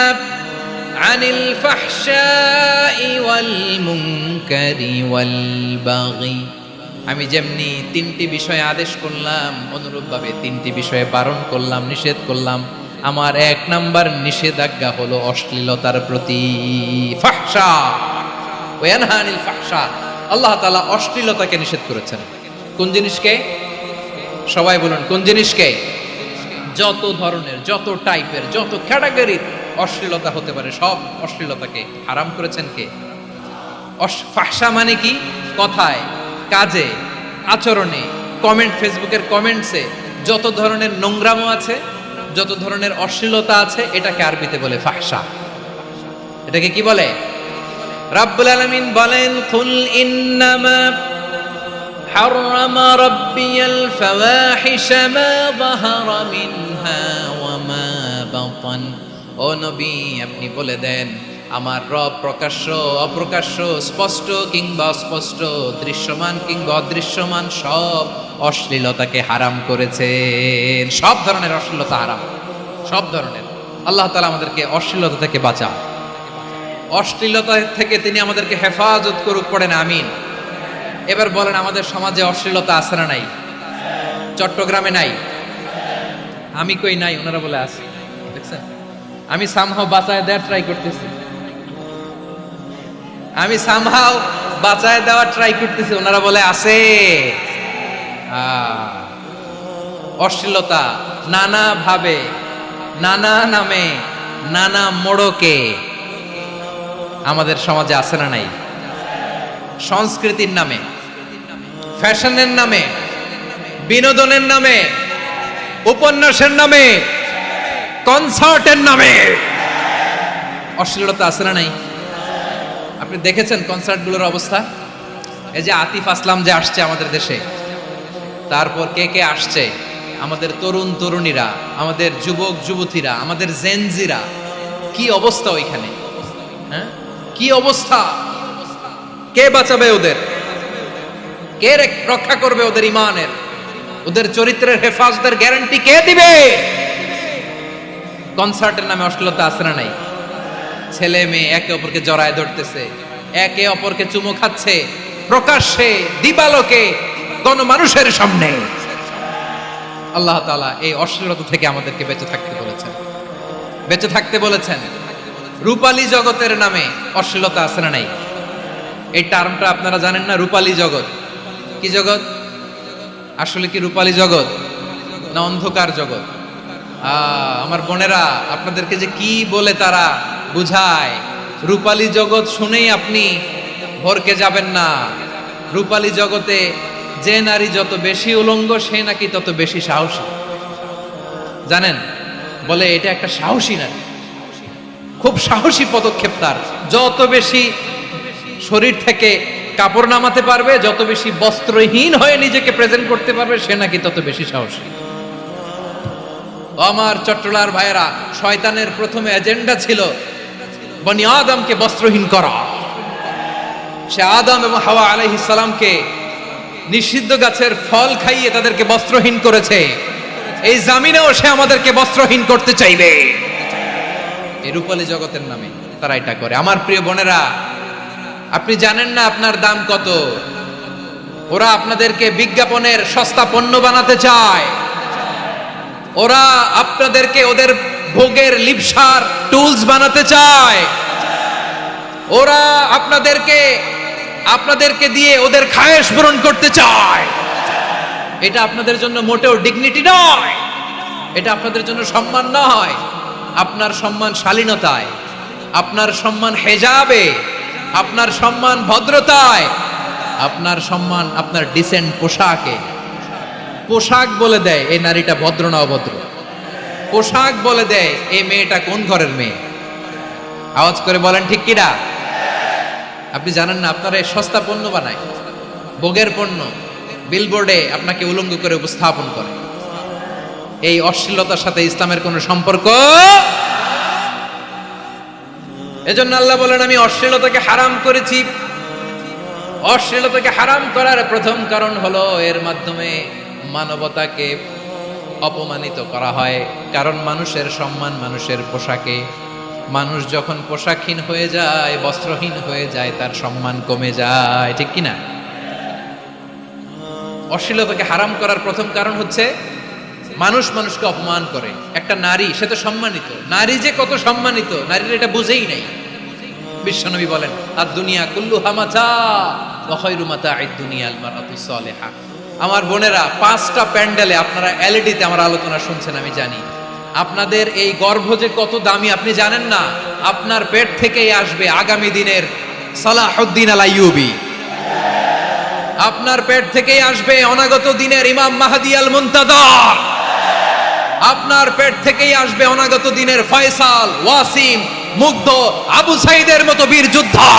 আনিল ফাহশাই ওয়াল মুনকারি ওয়াল বাগি। আমি যেমনি তিনটি বিষয়ে আদেশ করলাম, অনুরূপভাবে তিনটি বিষয়ে বারণ করলাম, নিষেধ করলাম। আমার 1 নাম্বার নিষেধাজ্ঞা হলো অশ্লীলতার প্রতি। ফাহশা, ওয়ায়ানহা আনিল ফাহশা। আল্লাহ তাআলা অশ্লীলতাকে নিষেধ করেছেন। কোন জিনিসকে? সবাই বলুন, কোন জিনিসকে? যত ধরনের, যত টাইপের, যত ক্যাটাগরির অশ্লীলতা হতে পারে, সব অশ্লীলতাকে হারাম করেছেন কে? ফাহশা মানে কি? কথায়, কাজে, আচরণে, কমেন্ট, ফেসবুকের কমেন্টসে যত ধরনের নোংরামো আছে, যত ধরনের অশ্লীলতা আছে, এটাকে আরবিতে বলে ফাহশা। এটাকে কি বলে? রাব্বুল আলামিন বলেন, কুল ইন্নামা হারামা রাব্বিয়াল ফাওয়াহিশা মা যাহারা মিনহা ওয়া মা বাতান। ও নবী, আপনি বলে দেন, আমার রব প্রকাশ্য, অপ্রকাশ্য, স্পষ্ট কিংবা অস্পষ্ট, দৃশ্যমান কিংবা অদৃশ্যমান সব অশ্লীলতাকে হারাম করেছেন। সব ধরনের অশ্লীলতা হারাম, সব ধরনের। আল্লাহ তাআলা আমাদেরকে অশ্লীলতা থেকে বাঁচান, অশ্লীলতা থেকে তিনি আমাদেরকে হেফাজত করুক। পড়েন আমিন। এবার বলেন, আমাদের সমাজে অশ্লীলতা আছে না নাই? চট্টগ্রামে নাই? আমি কই নাই, ওনারা বলে আছে। দেখছেন, আমি সামহাও বাঁচায় দেওয়ার ট্রাই করতেছি, ওনারা বলে আছে। অশ্লীলতা নানা ভাবে, নানা নামে, নানা মোড়কে আমাদের সমাজে আছে না নাই? সংস্কৃতির নামে, ফ্যাশনের নামে, বিনোদনের নামে, উপন্যাসের নামে, কনসার্টের নামে অশ্লীলতা আছে না নাই? আপনি দেখেছেন কনসার্টগুলোর অবস্থা? এই যে আতিফ আসলাম যে আসছে আমাদের দেশে, তারপর কে কে আসছে, আমাদের তরুণ তরুণীরা, আমাদের যুবক যুবতীরা, আমাদের জেনজিরা, কি অবস্থা ওইখানে? হ্যাঁ, কি অবস্থা! কে বাঁচাবে ওদের? কে রক্ষা করবে ওদের ইমানের, ওদের চরিত্রের হেফাজতের গ্যারান্টি কে দিবে? কনসার্টের নামে অশ্লীলতা আছে না নাই? ছেলে মেয়ে একে অপরকে জড়ায় ধরতেছে, একে অপরকে চুমু খাচ্ছে প্রকাশ্যে, দিবালোকে, গণমানুষের সামনে। আল্লাহ তাআলা এই অশ্লীলতা থেকে আমাদেরকে বেঁচে থাকতে বলেছেন, বেঁচে থাকতে বলেছেন। রূপালী জগতের নামে অশ্লীলতা আছে না নাই? এই টার্মটা আপনারা জানেন না? রূপালী জগৎ কি জগৎ? আসলে কি রূপালী জগৎ না অন্ধকার জগৎ? আমার বোনেরা, আপনাদেরকে যে কি বলে তারা বুঝায়, রূপালী জগৎ শুনেই আপনি ভরকে যাবেন না। রূপালী জগতে যে নারী যত বেশি উলঙ্গ, সে নাকি তত বেশি সাহসী। জানেন, বলে এটা একটা সাহসী নারী, খুব সাহসী পদক্ষেপ তার। যত বেশি শরীর থেকে কাপড় নামাতে পারবে, যত বেশি বস্ত্রহীন হয়ে নিজেকে প্রেজেন্ট করতে পারবে, সে নাকি তত বেশি সাহসী। আমার চট্টলার ভাইয়েরা, শয়তানের প্রথমে এজেন্ডা ছিল বনি আদমকে বস্ত্রহীন করা। সে আদম এবং হাওয়া আলাইহিস সালামকে নিষিদ্ধ গাছের ফল খাইয়ে তাদেরকে বস্ত্রহীন করেছে। এই জামিনেও সে আমাদেরকে বস্ত্রহীন করতে চাইবে। এই রূপালী জগতের নামে তারা এটা করে। আমার প্রিয় বোনেরা, আপনি জানেন না আপনার দাম কত। ওরা আপনাদেরকে বিজ্ঞাপনের সস্তা পণ্য বানাতে চায়। ওরা আপনাদেরকে ওদের ভোগের লিপসার টুলস বানাতে চায়। ওরা আপনাদেরকে দিয়ে ওদের খায়েশ পূরণ করতে চায়। এটা আপনাদের জন্য মোটেও ডিগনিটি নয়, এটা আপনাদের জন্য সম্মান নয়। আপনার সম্মান শালীনতায়, আপনার সম্মান হেজাবে, আপনার সম্মান ভদ্রতায়, আপনার সম্মান আপনার ডিসেন্ট পোশাকে। পোশাক বলে দেয় এই নারীটা ভদ্র না অভদ্র। পোশাক বলে দেয় এই মেয়েটা কোন ঘরের মেয়ে। আওয়াজ করে বলেন ঠিক কিনা? আপনি জানেন না, আপনারা এই সস্তা পণ্য বানায়, ভোগের পণ্য, বিলবোর্ডে আপনাকে উলঙ্গ করে উপস্থাপন করে। এই অশ্লীলতার সাথে ইসলামের কোনো সম্পর্ক। এজন্য আল্লাহ বলেন, আমি অশ্লীলতাকে হারাম করেছি। অশ্লীলতাকে হারাম করার প্রথম কারণ হলো এর মাধ্যমে মানবতাকে অপমানিত করা হয়। কারণ মানুষের সম্মান মানুষের পোশাকে। মানুষ যখন পোশাকহীন হয়ে যায়, বস্ত্রহীন হয়ে যায়, তার সম্মান কমে যায়, ঠিক কিনা? অশ্লীলতাকে হারাম করার প্রথম কারণ হচ্ছে মানুষ মানুষকে অপমান করে। একটা নারী, সে তো সম্মানিত। নারী যে কত সম্মানিত, নারীর এটা বুঝেই নাই। বিশ্বনবী বলেন, আর দুনিয়া কুল্লুহা মাতা ওয়া খায়রু মাতা'আদ দুনিয়া আল মারআতুস সালিহা। আমার বোনেরা, 5টা প্যান্ডেলে আপনারা এলইডিতে আমার আলোচনা শুনছেন, আমি জানি। আপনাদের এই গর্ভ যে কত দামি আপনি জানেন না। আপনার পেট থেকেই আসবে আগামী দিনের সালাহুদ্দিন আল আইয়ুবী। আপনার পেট থেকেই আসবে অনাগত দিনের ইমাম মাহদী আল মুনতাদর। আপনার পেট থেকেই আসবে অনাগত দিনের ফয়সাল, ওয়াসিম, মুগ্ধ, আবু সাইদের মতো বীর যোদ্ধা।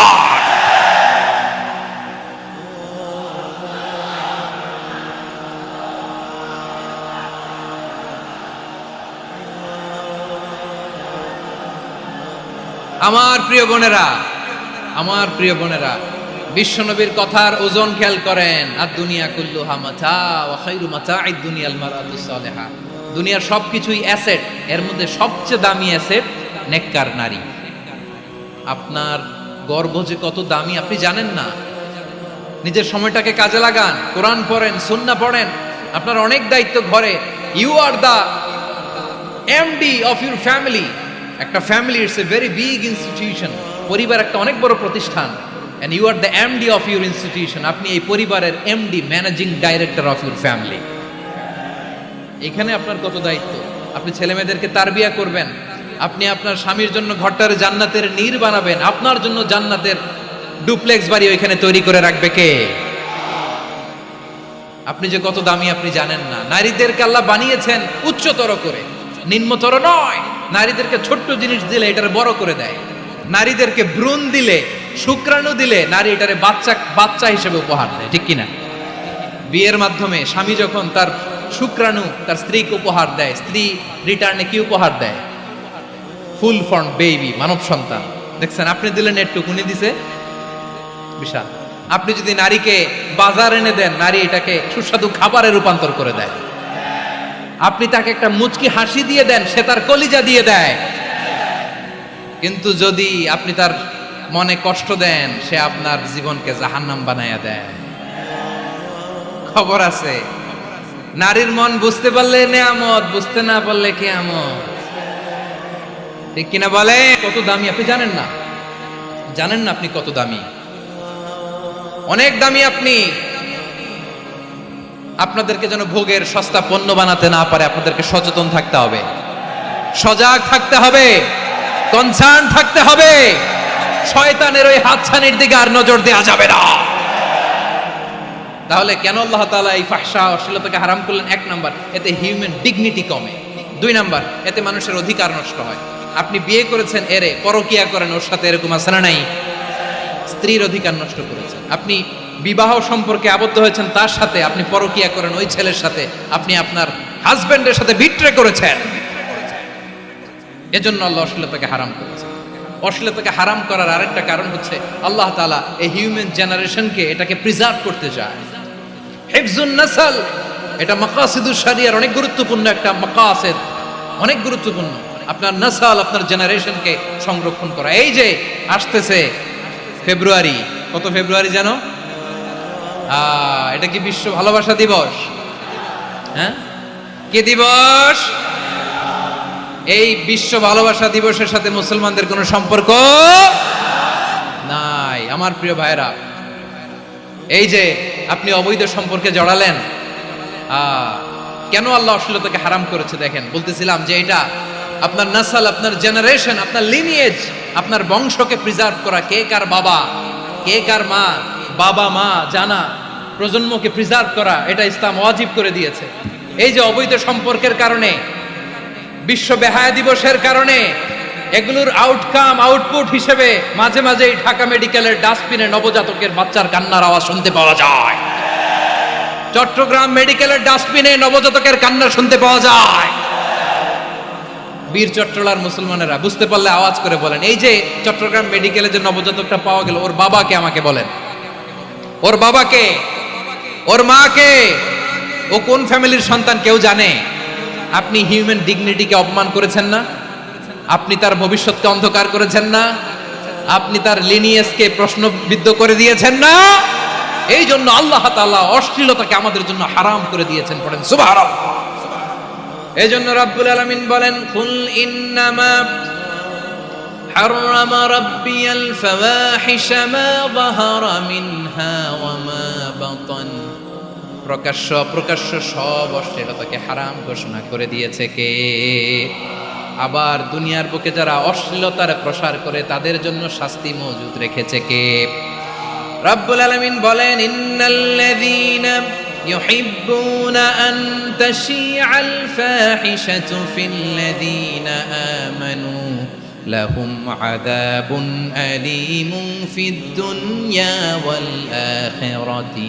আমার প্রিয় বোনেরা, আমার প্রিয় বোনেরা, বিশ্বনবীর কথার ওজন খেয়াল করেন। আর দুনিয়া কুল্লুহা মাতা ওয়া খায়রু মাতা'আদ দুনিয়া আল মারআতুস সালিহা। দুনিয়ার সবকিছুই অ্যাসেট, এর মধ্যে সবচেয়ে দামি অ্যাসেট নেককার নারী। আপনার গর্ভ যে কত দামি আপনি জানেন না। নিজের সময়টাকে কাজে লাগান, কোরআন পড়েন, সুন্নাহ পড়েন। আপনার অনেক দায়িত্ব ঘরে। You are the MD of your family. একটা family it's a very big institution. পরিবার একটা অনেক বড় প্রতিষ্ঠান। and you are the MD of your institution. আপনি এই পরিবারের MD, managing director of your family. এখানে আপনার কত দায়িত্ব। আপনি ছেলে মেয়েদেরকে তারবিয়া করবেন। আপনি আপনার স্বামীর জন্য ঘরটার জান্নাতের নীর বানাবেন। আপনার জন্য জান্নাতের ডুপ্লেক্স বাড়ি ওইখানে তৈরি করে রাখবে কে? আপনি যে কত দামি আপনি জানেন না। নারীদেরকে আল্লাহ বানিয়েছেন উচ্চতর করে, নিম্নতর নয়। নারীদেরকে ছোট্ট জিনিস দিলে এটারে বড় করে দেয়। নারীদেরকে ভ্রূণ দিলে, শুক্রাণু দিলে নারী এটারে বাচ্চা বাচ্চা হিসেবে উপহার দেয়, ঠিক কিনা? বিয়ের মাধ্যমে স্বামী যখন তার শুক্রাণু তার স্ত্রীকে উপহার দেয়, স্ত্রী রিটার্নে কি উপহার দেয়? ফুল ফর্ম বেবি, মানব সন্তান। দেখছেন, আপনি দিলেন একটুক, উনি দিছে বিশাল। আপনি যদি নারীকে বাজার এনে দেন, নারী এটাকে সুস্বাদু খাবারে রূপান্তর করে দেয়। আপনি তাকে একটা মুচকি হাসি দিয়ে দেন, সে তার কলিজা দিয়ে দেয়। কিন্তু যদি আপনি তার মনে কষ্ট দেন, সে আপনার জীবনকে জাহান্নাম বানায়া দেয়। খবর আছে, নারীর মন বুঝতে পারলে নেয়ামত, বুঝতে না পারলে কিয়ামত, ঠিক কিনা বলে? কত দামি আপনি জানেন না, জানেন না আপনি কত দামি, অনেক দামি আপনি। আপনাদেরকে যেন ভোগের সস্তা পণ্য বানাতে না পারে, আপনাদেরকে সচেতন থাকতে হবে, সজাগ থাকতে হবে, কনসার্ন থাকতে হবে। শয়তানের ওই হাতছানির দিকে আর নজর দেওয়া যাবে না। তাহলে কেন আল্লাহ তাআলা এই ফাহশা অশ্লীলতাকে হারাম করলেন? এক নাম্বার, এতে হিউম্যান ডিগনিটি কমে। দুই নাম্বার, এতে মানুষের অধিকার নষ্ট হয়। আপনি বিয়ে করেছেন, এরে পরকিয়া করেন, ওর সাথে এরকম আছে না নাই? স্ত্রীর অধিকার নষ্ট করেছেন। আপনি বিবাহ সম্পর্কে আবদ্ধ হয়েছেন তার সাথে, আপনি পরকিয়া করেন ওই ছেলের সাথে, আপনি আপনার হাজবেন্ডের সাথে বিট্রে করেছেন। এজন্য আল্লাহ অশ্লীলতাকে হারাম করেছেন। অশ্লীলতাকে হারাম করার আরেকটা কারণ হচ্ছে আল্লাহ তাআলা এই হিউম্যান জেনারেশনকে এটাকে প্রিজার্ভ করতে চায়। হিফজুন নাসল, এটা মাকাসিদুশ শরিয়ার অনেক গুরুত্বপূর্ণ একটা মাকাসিদ, অনেক গুরুত্বপূর্ণ। আপনার নাসল, আপনার জেনারেশনকে সংরক্ষণ করা। এই যে আসতেছে ফেব্রুয়ারি, কত ফেব্রুয়ারি জানো? এটা কি বিশ্ব ভালোবাসা দিবস? হ্যাঁ, কি দিবস? এই বিশ্ব ভালোবাসা দিবসের সাথে মুসলমানদের কোনো সম্পর্ক নাই। আমার প্রিয় ভাইরা, এই যে আপনি অবৈধ সম্পর্কে জড়ালেন, কেন আল্লাহ অশ্লীলতাকে হারাম করেছে? দেখেন, বলতেছিলাম যে এটা আপনার নাসল, আপনার জেনারেশন, আপনার লিনিয়েজ, আপনার বংশকে প্রিজার্ভ করা। কে কার বাবা, কে কার মা, বাবা মা জানা, প্রজন্মকে প্রিজার্ভ করা, এটা ইসলাম ওয়াজিব করে দিয়েছে। এই যে অবৈধ সম্পর্কের কারণে, বিশ্ব বেহায়া দিবসের কারণে, এগুলোর আউটকাম, আউটপুট হিসেবে মাঝে মাঝে ঢাকা মেডিকেলের ডাস্টবিনে নবজাতকের বাচ্চার কান্নার আওয়াজ শুনতে পাওয়া যায়। চট্টগ্রাম মেডিকেলের ডাস্টবিনে নবজাতকের কান্না শুনতে পাওয়া যায়। বীর চট্টলার মুসলমানেরা বুঝতে পারলে আওয়াজ করে বলেন, এই যে চট্টগ্রাম মেডিকেলে যে নবজাতকটা পাওয়া গেল, ওর বাবাকে আমাকে বলেন, ওর বাবাকে, ওর মাকে, ও কোন ফ্যামিলির সন্তান কেউ জানে? আপনি হিউম্যান ডিগনিটিকে অপমান করেছেন না? আপনি তার ভবিষ্যৎকে অন্ধকার করেছেন না? আপনি তার লিনিয়েজকে প্রশ্নবিদ্ধ করে দিয়েছেন না? এই জন্য আল্লাহ তাআলা অশ্লীলতাকে আমাদের জন্য হারাম করে দিয়েছেন। পড়েন সুবহানাল্লাহ। এই জন্য রাব্বুল আলামিন বলেন, কুল ইন্নামা হারামা রাব্বিয়াল ফাওয়াহিশা মা যাহারা মিনহা ওয়া মা বাতান। প্রকাশ্য অপ্রকাশ্য সব অশ্লীলতাকে হারাম ঘোষণা করে দিয়েছে কে? আবার দুনিয়ার বুকে যারা অশ্লীলতার প্রসার করে তাদের জন্য শাস্তি মজুদ রেখেছে কে? রব্বুল আলামিন বলেন, ইন্নাল্লাযীনা ইউহিব্বুনা আন তাশিআল ফাহিশাতু ফিল্লাযীনা আমানু লাহুম আযাবুন আলীমুন ফিদ দুনিয়া ওয়াল আখিরাতি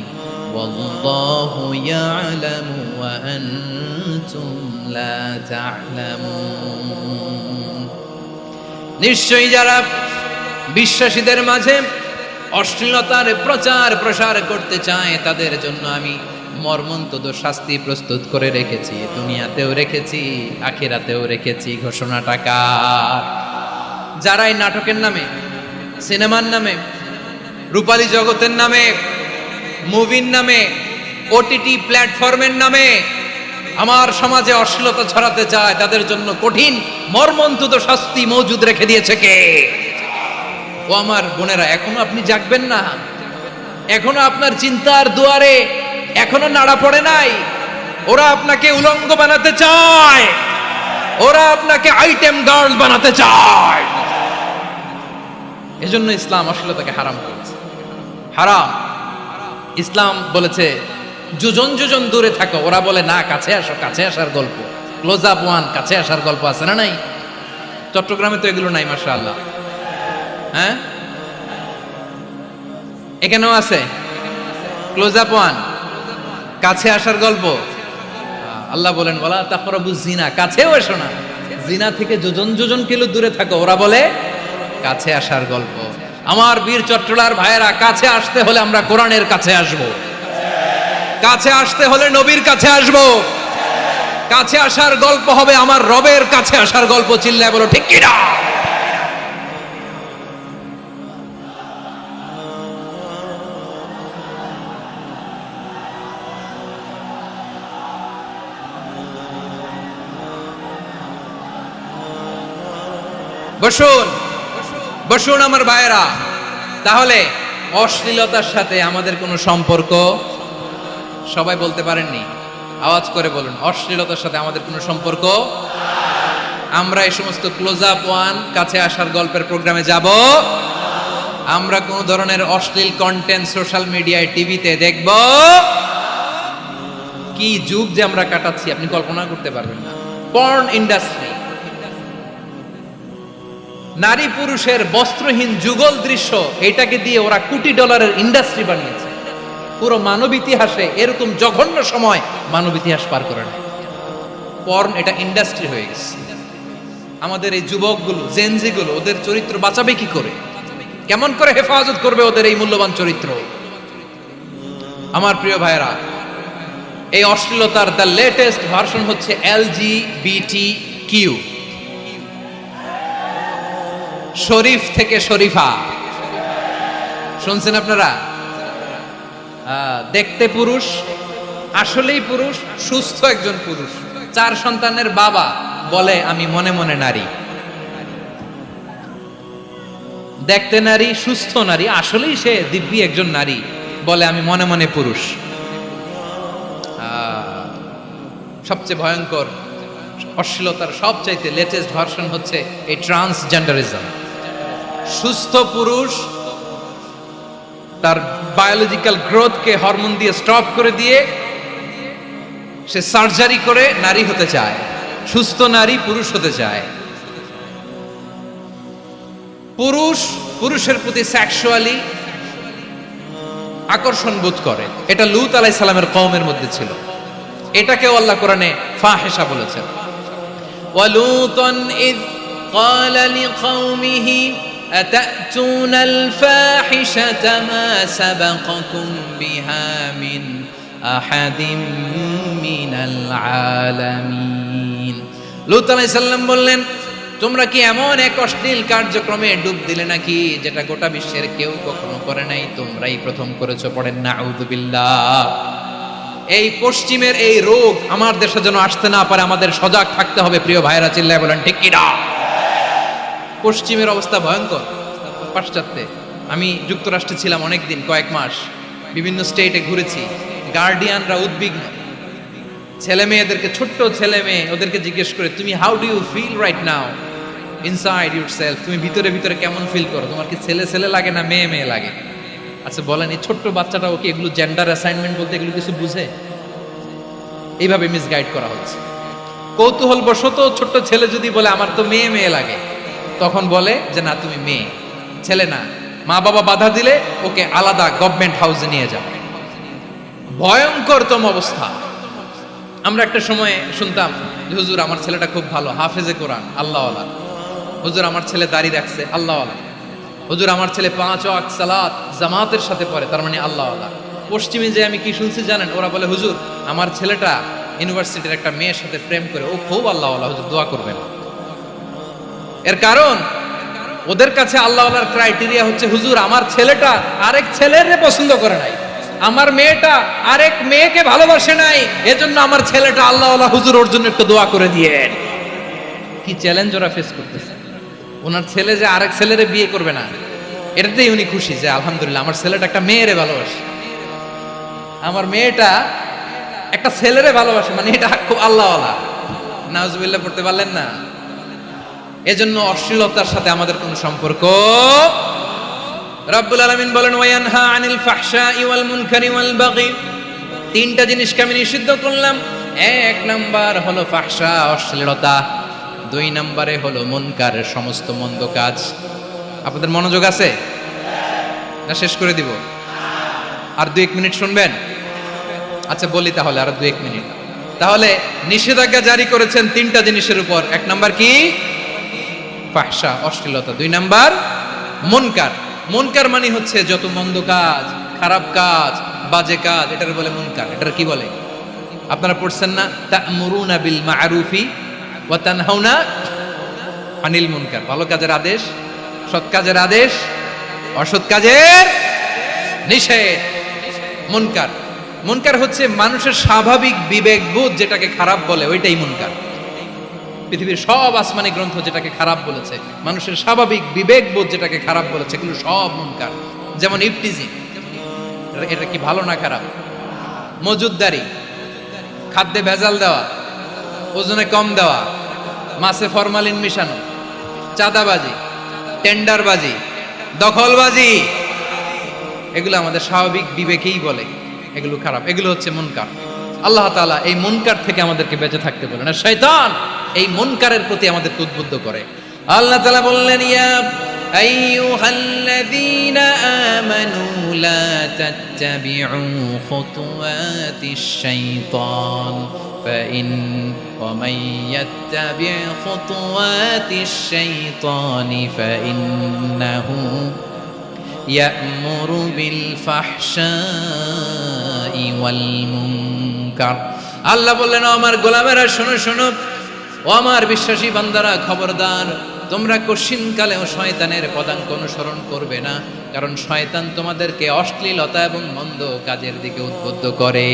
ওয়াল্লাহু ইয়ালামু ওয়া আনতুম লা তা'লামুন। নিশ্চয়ই যারা বিশ্বাসীদের মাঝে অশ্লীলতার প্রচার প্রসার করতে চায় তাদের জন্য আমি মর্মন্তুদ শাস্তি প্রস্তুত করে রেখেছি, দুনিয়াতেও রেখেছি, আখিরাতেও রেখেছি। ঘোষণাটা কার? যারা এই নাটকের নামে, সিনেমার নামে, রূপালী জগতের নামে, মুভির নামে, ওটিটি প্ল্যাটফর্মের নামে আমার সমাজে অশ্লীলতা ছড়াতে চায়, তাদের জন্য কঠিন মর্মন্তুদ শাস্তি মজুদ রেখে দিয়েছে কে? ও আমার বোনেরা, এখনো আপনি জাগবেন না? এখনো আপনার চিন্তার দুয়ারে এখনো নাড়া পড়ে নাই? ওরা আপনাকে উলঙ্গ বানাতে চায়, ওরা আপনাকে আইটেম গার্ল বানাতে চায়। এজন্য ইসলাম অশ্লীলতাকে হারাম করেছে। হারাম। ইসলাম বলেছে যোজন যোজন দূরে থাকো, ওরা বলে না কাছে আসো, কাছে আসার গল্প, ক্লোজ আপ ওয়ান, কাছে আসার গল্প আছে না নাই? চট্টগ্রামে তো এগুলো নাই মাশাআল্লাহ। হ্যাঁ, এখানেও আছে ক্লোজ আপ ওয়ান, কাছে আসার গল্প। আল্লাহ বলেন ওয়ালা তাকরাবুজ জিনা, কাছেও এসো না, জিনা থেকে যোজন যোজন কিলো দূরে থাকো, ওরা বলে কাছে আসার গল্প। আমার বীর চট্টলার ভাইয়েরা, কাছে আসতে হলে আমরা কোরআনের কাছে আসব, কাছে আসতে হলে নবীর কাছে আসব, কাছে আসার গল্প হবে আমার রবের কাছে আসার গল্প। চিল্লায় বলো ঠিক কিনা? বসুন বসুন আমার ভাইয়েরা। তাহলে অশ্লীলতার সাথে আমাদের কোনো সম্পর্ক, সবাই বলতে পারেননি, আওয়াজ করে বলুন, অশ্লীলতার সাথে আমাদের কোনো সম্পর্ক। আমরা এই সমস্ত ক্লোজ আপ ওয়ান, কাছে আসার গল্পের প্রোগ্রামে যাব? আমরা কোন ধরনের অশ্লীল কন্টেন্ট সোশ্যাল মিডিয়ায়, টিভিতে দেখব? কি যুগ যে আমরা কাটাচ্ছি আপনি কল্পনা করতে পারবেন না। পর্ন ইন্ডাস্ট্রি, নারী পুরুষের বস্ত্রহীন যুগল দৃশ্য, এটাকে দিয়ে ওরা কোটি ডলারের ইন্ডাস্ট্রি বানিয়েছে। পুরো মানব ইতিহাসে এরকম জঘন্য সময় মানব ইতিহাস পার করে নাই। পর্ন এটা ইন্ডাস্ট্রি হয়ে গেছে। আমাদের এই যুবকগুলো, জেনজিগুলো, ওদের চরিত্র বাঁচাবে কি করে? কেমন করে হেফাজত করবে ওদের এই মূল্যবান চরিত্র? আমার প্রিয় ভাইরা, এই অশ্লীলতার দ্য লেটেস্ট ভার্সন হচ্ছে LGBTQ, শরীফ থেকে শরীফা। শুনছেন আপনারা? দেখতে পুরুষ, আসলেই পুরুষ, সুস্থ একজন পুরুষ, 4 সন্তানের বাবা, বলে আমি মনে মনে নারী। দেখতে নারী, সুস্থ নারী, আসলেই সে দিব্যি একজন নারী, বলে আমি মনে মনে পুরুষ। সবচেয়ে ভয়ঙ্কর অশ্লীলতার সবচাইতে লেটেস্ট ভার্সন হচ্ছে এই ট্রান্সজেন্ডারিজম। সুস্থ পুরুষ তার বায়োলজিক্যাল গ্রোথকে হরমোন দিয়ে স্টপ করে দিয়ে সে সার্জারি করে নারী হতে চায়, সুস্থ নারী পুরুষ হতে চায়। পুরুষ পুরুষের প্রতি সেক্সুয়ালি আকর্ষণ বোধ করে, এটা লূত আলাইহিস সালামের কওমের মধ্যে ছিল। এটাকেও আল্লাহ কোরআনে ফাহিশা বলেছেন। ওয়ালুতান ইয ক্বালা লিকাওমিহি আতাতুনাল ফাহিশাতা মা সাবাকাকুম বিহা মিন আহাদিম মিনাল আলামিন। লূত আলাইহিস সালাম বললেন, তোমরা কি এমন এক অশ্লীল কার্যক্রমে ডুব দিলে নাকি যেটা গোটা বিশ্বের কেউ কখনো করে নাই, তোমরাই প্রথম করেছো। পড়েন নাউযুবিল্লাহ। এই পশ্চিমের এই রোগ আমার দেশে যেন আসতে না পারে, আমাদের সজাগ থাকতে হবে। প্রিয় ভাইরা, চিল্লায় বলেন ঠিক কিনা? পশ্চিমের অবস্থা ভয়ঙ্কর। পাশ্চাত্যে, আমি যুক্তরাষ্ট্রে ছিলাম অনেকদিন, কয়েক মাস, বিভিন্ন স্টেটে ঘুরেছি। গার্ডিয়ানরা উদ্বিগ্ন, ছেলে মেয়েদেরকে, ছোট্ট ছেলে মেয়ে, ওদেরকে জিজ্ঞেস করে, তুমি how do you feel right now inside yourself? তুমি ভিতরে ভিতরে কেমন ফিল করো? তোমার কি ছেলে ছেলে লাগে না মেয়ে মেয়ে লাগে? আচ্ছা বলেন, এই ছোট্ট বাচ্চাটা ওকে এগুলো জেন্ডার অ্যাসাইনমেন্ট বলতে এগুলো কিছু বুঝে? এইভাবে মিসগাইড করা হচ্ছে। কৌতূহল বশত ছোট্ট ছেলে যদি বলে আমার তো মেয়ে মেয়ে লাগে, তখন বলে যে না তুমি মেয়ে, ছেলে না। মা বাবা বাধা দিলে ওকে আলাদা গভর্নমেন্ট হাউসে নিয়ে যাবে। ভয়ঙ্করতম অবস্থা। আমরা একটা সময় শুনতাম যে হুজুর আমার ছেলেটা খুব ভালো, হাফেজে কোরআন, আল্লাহওয়ালা। হুজুর আমার ছেলে দাড়ি রাখছে, আল্লাহওয়ালা। হুজুর আমার ছেলে 5 ওয়াক্ত সালাত জামাতের সাথে পড়ে, তার মানে আল্লাহওয়ালা। পশ্চিমে যে আমি কি শুনছি জানেন? ওরা বলে হুজুর আমার ছেলেটা ইউনিভার্সিটির একটা মেয়ের সাথে প্রেম করে, ও খুব আল্লাহওয়ালা, হুজুর দোয়া করবেন। এর কারণ ওদের কাছে আল্লাহওয়ালার ক্রাইটেরিয়া হচ্ছে হুজুর আমার ছেলেটা আরেক ছেলের পছন্দ করে নাই, আমার মেয়েটা আরেক মেয়েকে ভালোবাসে নাই, এজন্য আমার ছেলেটা আল্লাহওয়ালা, হুজুর ওর জন্য একটু দোয়া করে দিয়েন। কি চ্যালেঞ্জ ওরা ফেস করতেছে। ওনার ছেলে যে আরেক ছেলেরে বিয়ে করবে না, এটাতেই উনি খুশি যে আলহামদুলিল্লাহ আমার ছেলেটা একটা মেয়েরে ভালোবাসে, আমার মেয়েটা একটা ছেলেরে ভালোবাসে, মানে এটা খুব আল্লাহওয়ালা। নাউজুবিল্লাহ পড়তে পারলেন না? এজন্য অশ্লীলতার সাথে আমাদের কোনো সম্পর্ক। রব্বুল আলামিন বলেন ওয়ায়ানহা আনিল ফাহশাই ওয়াল মুনকারি ওয়াল বাগি তিনটা জিনিসকে আমি নিষিদ্ধ করলাম। এক নাম্বার হলো ফাহশা, অশ্লীলতা। দুই নাম্বারে হলো মুনকারের সমস্ত মন্দ কাজ। আপনাদের মনোযোগ আছে না? শেষ করে দিব? আর 2-1 মিনিট শুনবেন? আচ্ছা বলি তাহলে, আর 2-1 মিনিট। তাহলে নিষেধাজ্ঞা জারি করেছেন তিনটা জিনিসের উপর। এক নাম্বার কি? ফাহশা, অশ্লীলতা। 2 নাম্বার মুনকার। মুনকার মানে হচ্ছে যত মন্দ কাজ, খারাপ কাজ, বাজে কাজ, এটার বলে মুনকার। এটার কি বলে? আপনারা পড়ছেন না, তা'মুরুনা বিল মা'রুফি ওয়া তানহাউনা আনিল মুনকার। ভালো কাজের আদেশ, সৎ কাজের আদেশ, অসৎ কাজের নিষেধ। মুনকার, মুনকার হচ্ছে মানুষের স্বাভাবিক বিবেকবোধ যেটাকে খারাপ বলে, ওইটাই মুনকার। পৃথিবীর সব আসমানি গ্রন্থ যেটাকে খারাপ বলেছে, মানুষের স্বাভাবিক বিবেকবোধ যেটাকে খারাপ বলেছে, এগুলো সব মুনকার। যেমন ইফতিজিং, এটা কি ভালো না খারাপ? মজুদদারি, খাদ্যে ভেজাল দেওয়া, ওজনে কম দেওয়া, মাছে ফরমালিন মিশানো, চাঁদাবাজি, টেন্ডারবাজি, দখলবাজি, এগুলো আমাদের স্বাভাবিক বিবেকেই বলে এগুলো খারাপ, এগুলো হচ্ছে মুনকার। আল্লাহ তাআলা এই মুনকার থেকে আমাদেরকে বেঁচে থাকতে বলেন, আর শয়তান এই মুনকারের প্রতি আমাদেরকে উদ্বুদ্ধ করে। আল্লাহ তাআলা বললেন, ইয়া আইয়ুহাল্লাযীনা আমানু লা তাত্তাবিউ খুতুওয়াতিশ শাইতান ফাইন ওয়া মান ইয়াত্তাবি' খুতুওয়াতিশ শাইতানি ফাইন্নাহু ইয়া'মুরু বিল ফাহশাই ওয়াল মুনকার। আল্লাহ বললেন, ও আমার গোলামেরা শোনো শোনো, ও আমার বিশ্বাসী বান্দারা খবরদার, তোমরা কশিনকালেও শয়তানের পদাঙ্ক অনুসরণ করবে না, কারণ শয়তান তোমাদেরকে অশ্লীলতা এবং মন্দ কাজের দিকে উদ্বুদ্ধ করে।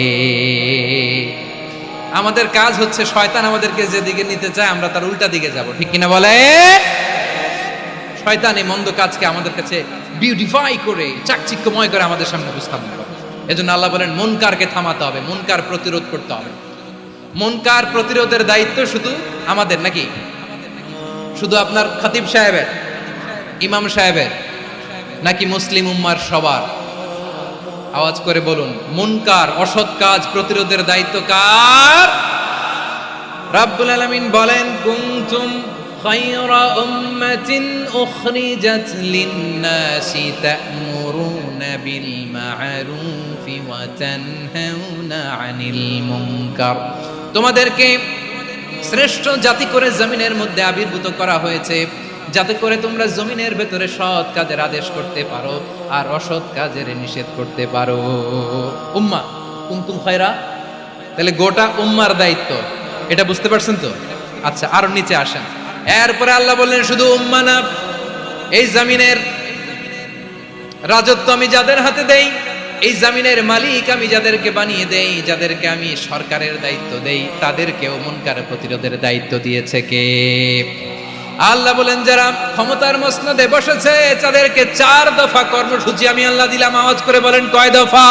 আমাদের কাজ হচ্ছে শয়তান আমাদেরকে যেদিকে নিতে চায় আমরা তার উল্টা দিকে যাব, ঠিক কিনা বলে? শয়তান এই মন্দ কাজকে আমাদের কাছে বিউটিফাই করে, চাকচিক্যময় করে আমাদের সামনে উপস্থাপন করে। এজন্য আল্লাহ বলেন মুনকারকে থামাতে হবে, মুনকার প্রতিরোধ করতে হবে। মুনকার প্রতিরোধের দায়িত্ব শুধু আমাদের নাকি? শুধু আপনার খতিব সাহেবের, ইমাম সাহেবের, নাকি মুসলিম উম্মার সবার? আওয়াজ করে বলুন, মুনকার অসৎ কাজ প্রতিরোধের দায়িত্ব কার? রাব্বুল আলামিন বলেন, কুনতুম খায়রা উম্মাতিন উখরিজাত লিন-নাসি তা'মুরুনা বিল মা'রুফি ওয়া তানহাউনা আনিল মুনকার। তোমাদেরকে শ্রেষ্ঠ জাতি করে জমিনের মধ্যে আবির্ভূত করা হয়েছে, যাতে করে তোমরা জমিনের ভেতরে সৎ কাজের আদেশ করতে পারো আর অসৎ কাজের নিষেধ করতে পারো। উম্মা, কুনতুম খায়রা, তাহলে গোটা উম্মার দায়িত্ব, এটা বুঝতে পারছেন তো? আচ্ছা, আরো নিচে আসেন। এরপরে আল্লাহ বললেন, শুধু উম্মা না, এই জমিনের রাজত্ব আমি যাদের হাতে দেই, এই জমিনের মালিক আমি যাদেরকে বানিয়ে দেই, যাদেরকে আমি সরকারের দায়িত্ব দেই, তাদেরকেও মুনকার প্রতিরোধের দায়িত্ব দিয়েছে কে? আল্লাহ বলেন, যারা ক্ষমতার মসনদে বসেছে তাদেরকে 4 দফা কর্মসূচি আমি আল্লাহ দিলাম। আওয়াজ করে বলেন, কয় দফা?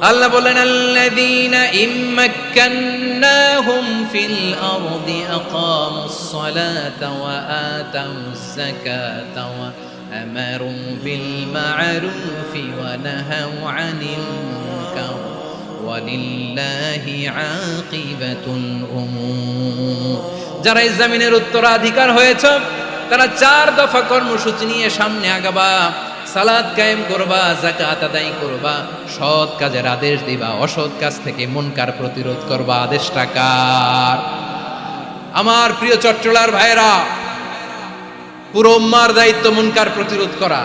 আল্লাহ বলেন, আল্লাযীনা ইম্মাক্কান্নাহুম ফিল আরদি আকামুস সালাতা ওয়া আতাউজ যাকাতা ওয়া আমারু বিল মা'রুফি ওয়া নাহাউ আনিল মুনকার ওয়া লিল্লাহি আকিবাতুল উমুর। যারা এই জমিনের উত্তরাধিকার হয়েছে তারা 4 দফা কর্মসূচি নিয়ে সামনে আগাবা। সালাত কায়েম করবা, যাকাত আদায় করবা, সৎ কাজের আদেশ দিবা, অসৎ কাজ থেকে মুনকার প্রতিরোধ করবা। আদেশটা কার? আমার প্রিয় চট্টলার ভাইরা, পুরো উম্মার দায়িত্ব মুনকার প্রতিরোধ করা,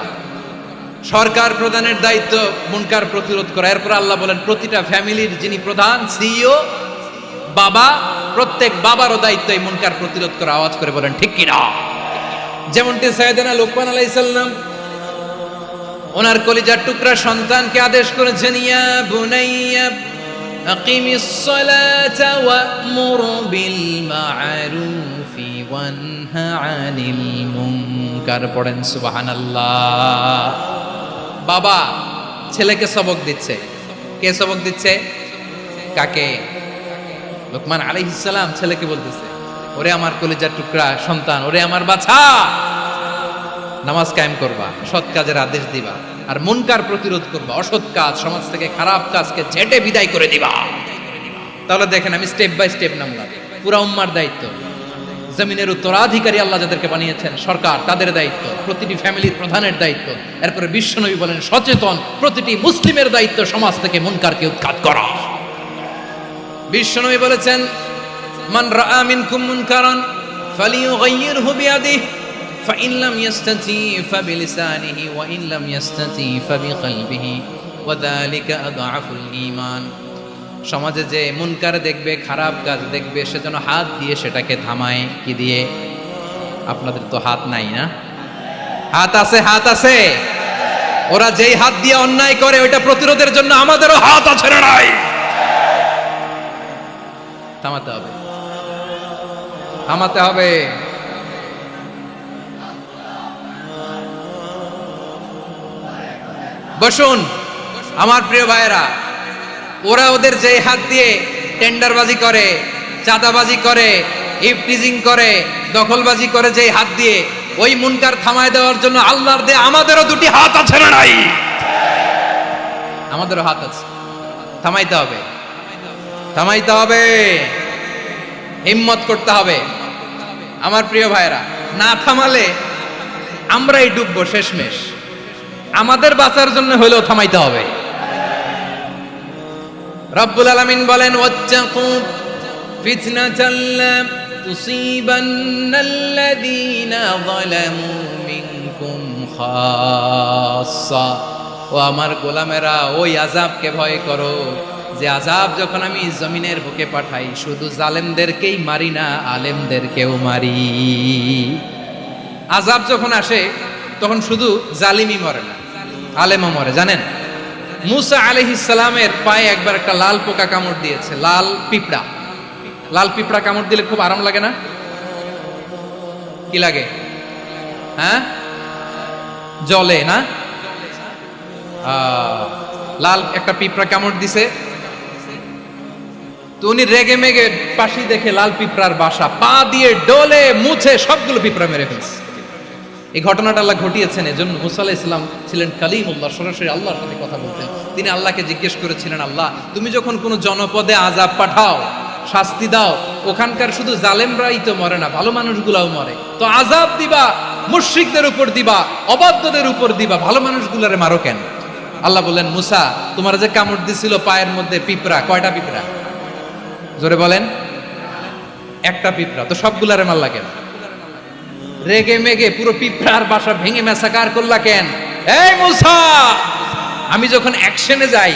সরকার প্রধানের দায়িত্ব মুনকার প্রতিরোধ করা। এরপর আল্লাহ বলেন, প্রতিটা ফ্যামিলির যিনি প্রধান সিইও বাবা, প্রত্যেক বাবারও দায়িত্ব এই মুনকার প্রতিরোধ করা। আওয়াজ করে বলেন ঠিক কিনা? যেমনটি সাইয়েদনা লুকমান আলাইহিস সালাম ওনার কলিজার টুকরা সন্তানকে আদেশ করেছেন, ইয়া বুনাইয়া আকিমিস সালাতা ওয়া'মুর বিল মা'রুফি ওয়ানহা আনিল মুনকার। পড়েন সুবহানাল্লাহ। বাবা ছেলেকে সবক দিচ্ছে। কে সবক দিচ্ছে? কাকে? লুকমান আলাইহিস সালাম ছেলেকে বলতেছে, ওরে আমার কলিজার টুকরা সন্তান, ওরে আমার বাছা, নামাজ কায়েম করবা, সৎ কাজের আদেশ দিবা, আর মুনকার প্রতিরোধ করবা, অসৎ কাজ, সমাজ থেকে খারাপ কাজকে ঝেঁটে বিদায় করে দিবা। তাহলে দেখেন আমি স্টেপ বাই স্টেপ নামলাম। পুরা উম্মার দায়িত্ব, জমিনের উত্তরাধিকারী আল্লাহ যাদেরকে বানিয়েছেন সরকার, তাদের দায়িত্ব, প্রতিটি ফ্যামিলির প্রধানের দায়িত্ব। এরপরে বিশ্বনবী বলেন সচেতন প্রতিটি মুসলিমের দায়িত্ব সমাজ থেকে মুনকারকে উৎখাত করা। বিশ্বনবী বলেছেন মান রাআ মিনকুম মুনকারান ফালিয়ুগাইয়িরহু বিয়াদিহি ফাইন লাম ইয়াসতাতি ফাবিলিসানিহি ওয়া ইন লাম ইয়াসতাতি ফাবিকলবিহি ওয়া যালিকা আযআফুল ঈমান। সমাজে যে মুনকার দেখবে, খারাপ কাজ দেখবে, সে যেন হাত দিয়ে সেটাকে থামায়। কি দিয়ে? আপনাদের তো হাত নাই না? হাত আছে, হাত আছে। ওরা যেই হাত দিয়ে অন্যায় করে ওইটা প্রতিরোধের জন্য আমাদেরও হাত আছে না নাই? থামাতে হবে, থামাতে হবে। বসুন আমার প্রিয় ভাইয়েরা, ওরা ওদের যে হাত দিয়ে টেন্ডারবাজি করে, চাঁদাবাজি করে, ইফটিজিং করে, দখলবাজি করে, যে হাত দিয়ে, ওই মুনকার থামায় দেওয়ার জন্য আল্লাহর দেয়া আমাদেরও দুটি হাত আছে না নাই? আমাদেরও হাত আছে। থামাইতে হবে, থামাইতে হবে, হিম্মত করতে হবে। আমার প্রিয় ভাইয়েরা, না থামালে আমরাই ডুববো শেষমেশ। আমাদের বাঁচার জন্য হলেও থামাইতে হবে। রব্বুল আলামিন বলেন ওয়াত্তাকু ফিতনাতাল লা তুসিবান্নাল্লাযীনা যালামু মিনকুম খাসসা। ও আমার গোলামেরা, ওই আযাবকে ভয় করো যে আযাব যখন আমি জমিনের বুকে পাঠাই শুধু জালেমদেরকেই মারি না, আলেমদেরকেও মারি। আযাব যখন আসে তখন শুধু জালিমই মরে না, আলেমও মরে। জানেন মুসা আলাইহিস সালামের পায়ে একবার একটা লাল পোকা কামড় দিয়েছে, লাল পিঁপড়া। লাল পিঁপড়া কামড় দিলে খুব আরাম লাগে না? কি লাগে? হ্যাঁ, জলে না? লাল একটা পিঁপড়া কামড় দিছে, তো উনি রেগে মেগে পাশি দেখে লাল পিঁপড়ার বাসা, পা দিয়ে ডলে মুছে সবগুলো পিঁপড়া মেরে ফেলছে। এই ঘটনাটা আল্লাহ ঘটিয়েছেন এজন্য মুসা আলাইহিস সালাম ছিলেন কালিমুল্লাহ, সরাসরি আল্লাহর সাথে কথা বলতেন। তিনি আল্লাহকে জিজ্ঞেস করেছিলেন, আল্লাহ তুমি যখন কোনো জনপদে আযাব পাঠাও, শাস্তি দাও, ওখানকার শুধু জালেমরাই তো মরে না, ভালো মানুষগুলাও মরে, তো আযাব দিবা মুশরিকদের উপর দিবা, অবাধ্যদের উপর দিবা, ভালো মানুষগুলারে মারো কেন? আল্লাহ বললেন, মুসা তোমার যে কামড় দিছিল পায়ের মধ্যে পিঁপড়া, কয়টা পিঁপড়া? জোরে বলেন। একটা পিঁপড়া, তো সবগুলারে মারলা কেন? রেগে মেগে পুরো পিঁপড়ার বাসা ভেঙে ম্যাসাকার করলা কেন? এই মুসা, আমি যখন অ্যাকশনে যাই,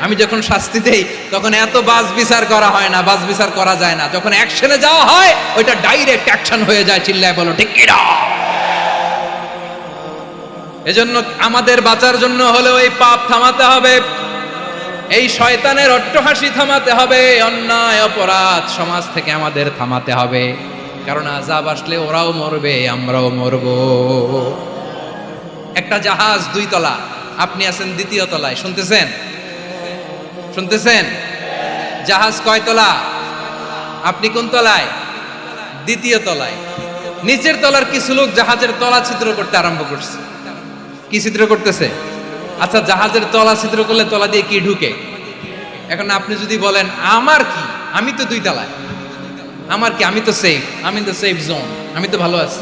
আমি যখন শাস্তি দেই, তখন এত বাজ বিচার করা হয় না, বাজ বিচার করা যায় না। যখন অ্যাকশনে যাওয়া হয় ওইটা ডাইরেক্ট অ্যাকশন হয়ে যায়। চিল্লায় বলো ঠিক কি না? এজন্য আমাদের বাঁচার জন্য হলে ওই পাপ থামাতে হবে, এই শয়তানের অট্টহাসি থামাতে হবে, অন্যায় অপরাধ সমাজ থেকে আমাদের থামাতে হবে। কারণ আযাব আসলে ওরাও মরবে, আমরাও মরব। একটা জাহাজ 2 তলা, আপনি আছেন 2য় তলায়। শুনতেছেন? শুনতেছেন? জাহাজ কয় তলা? আপনি কোন তলায়? 2য় তলায়। নিচের তলার কিছু লোক জাহাজের তলা ছিদ্র করতে আরম্ভ করছে। কি ছিদ্র করতেছে? আচ্ছা, জাহাজের তলা ছিদ্র করলে তলা দিয়ে কি ঢুকে? এখন আপনি যদি বলেন আমার কি, আমি তো 2 তলায়, আমার কি, আমি তো সেফ, আমি তো সেফ জোন, আমি তো ভালো আছি,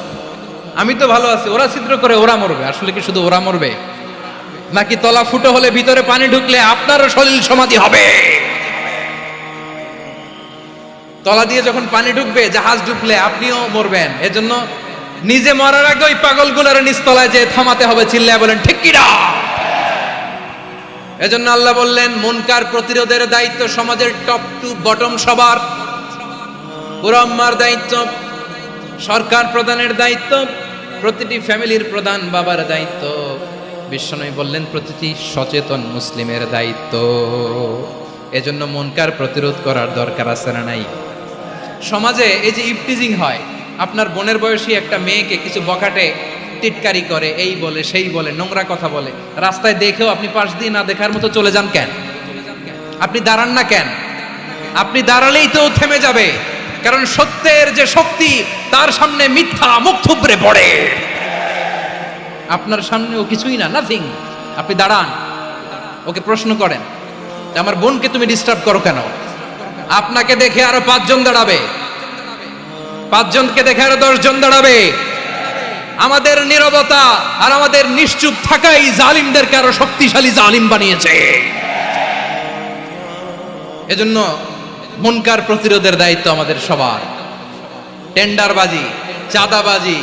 আমি তো ভালো আছি, ওরা ছিদ্র করে ওরা মরবে। আসলে কি শুধু ওরা মরবে, নাকি তলা ফুটো হলে ভিতরে পানি ঢুকলে আপনারও সলিল সমাধি হবে? তলা দিয়ে যখন পানি ঢুকবে, জাহাজ ঢুকলে আপনিও মরবেন। এজন্য নিজে মরার আগে ওই পাগলগুলোর নিচতলায় যে থামাতে হবে। চিল্লায় বলেন ঠিক কি না? এজন্য আল্লাহ বললেন মুনকার প্রতিরোধের দায়িত্ব সমাজের টপ টু বটম সবার। পুরো উম্মার দায়িত্ব, সরকার প্রধানের দায়িত্ব, প্রতিটি ফ্যামিলির প্রধান বাবার দায়িত্ব। বিশ্বনবী বললেন প্রতিটি সচেতন মুসলিমের দায়িত্ব। এজন্য মুনকার প্রতিরোধ করার দরকার আছে না নাই? সমাজে এই যে ইফটিজিং হয়, আপনার বোনের বয়সী একটা মেয়েকে কিছু বখাটে টিটকারি করে, এই বলে সেই বলে, নোংরা কথা বলে, রাস্তায় দেখেও আপনি পাশ দিয়ে না দেখার মতো চলে যান কেন? আপনি দাঁড়ান না কেন? আপনি দাঁড়ালেই তো থেমে যাবে, কারণ সত্যের যে শক্তি তার সামনে মিথ্যা মুখ থুবড়ে পড়ে। আপনার সামনে ও কিছুই না, নাথিং। আপনি দাঁড়ান, ওকে প্রশ্ন করেন যে আমার বোনকে তুমি ডিস্টার্ব করো কেন? আপনাকে দেখে আরো 5 জন দাঁড়াবে, 5 জনকে দেখে আরো 10 জন দাঁড়াবে। আমাদের নীরবতা আর আমাদের নিশ্চুপ থাকাই জালিমদেরকে আরো শক্তিশালী জালিম বানিয়েছে। এজন্য মুনকার প্রতিরোধের দায়িত্ব আমাদের সবার। টেন্ডারবাজি, চাঁদাবাজি,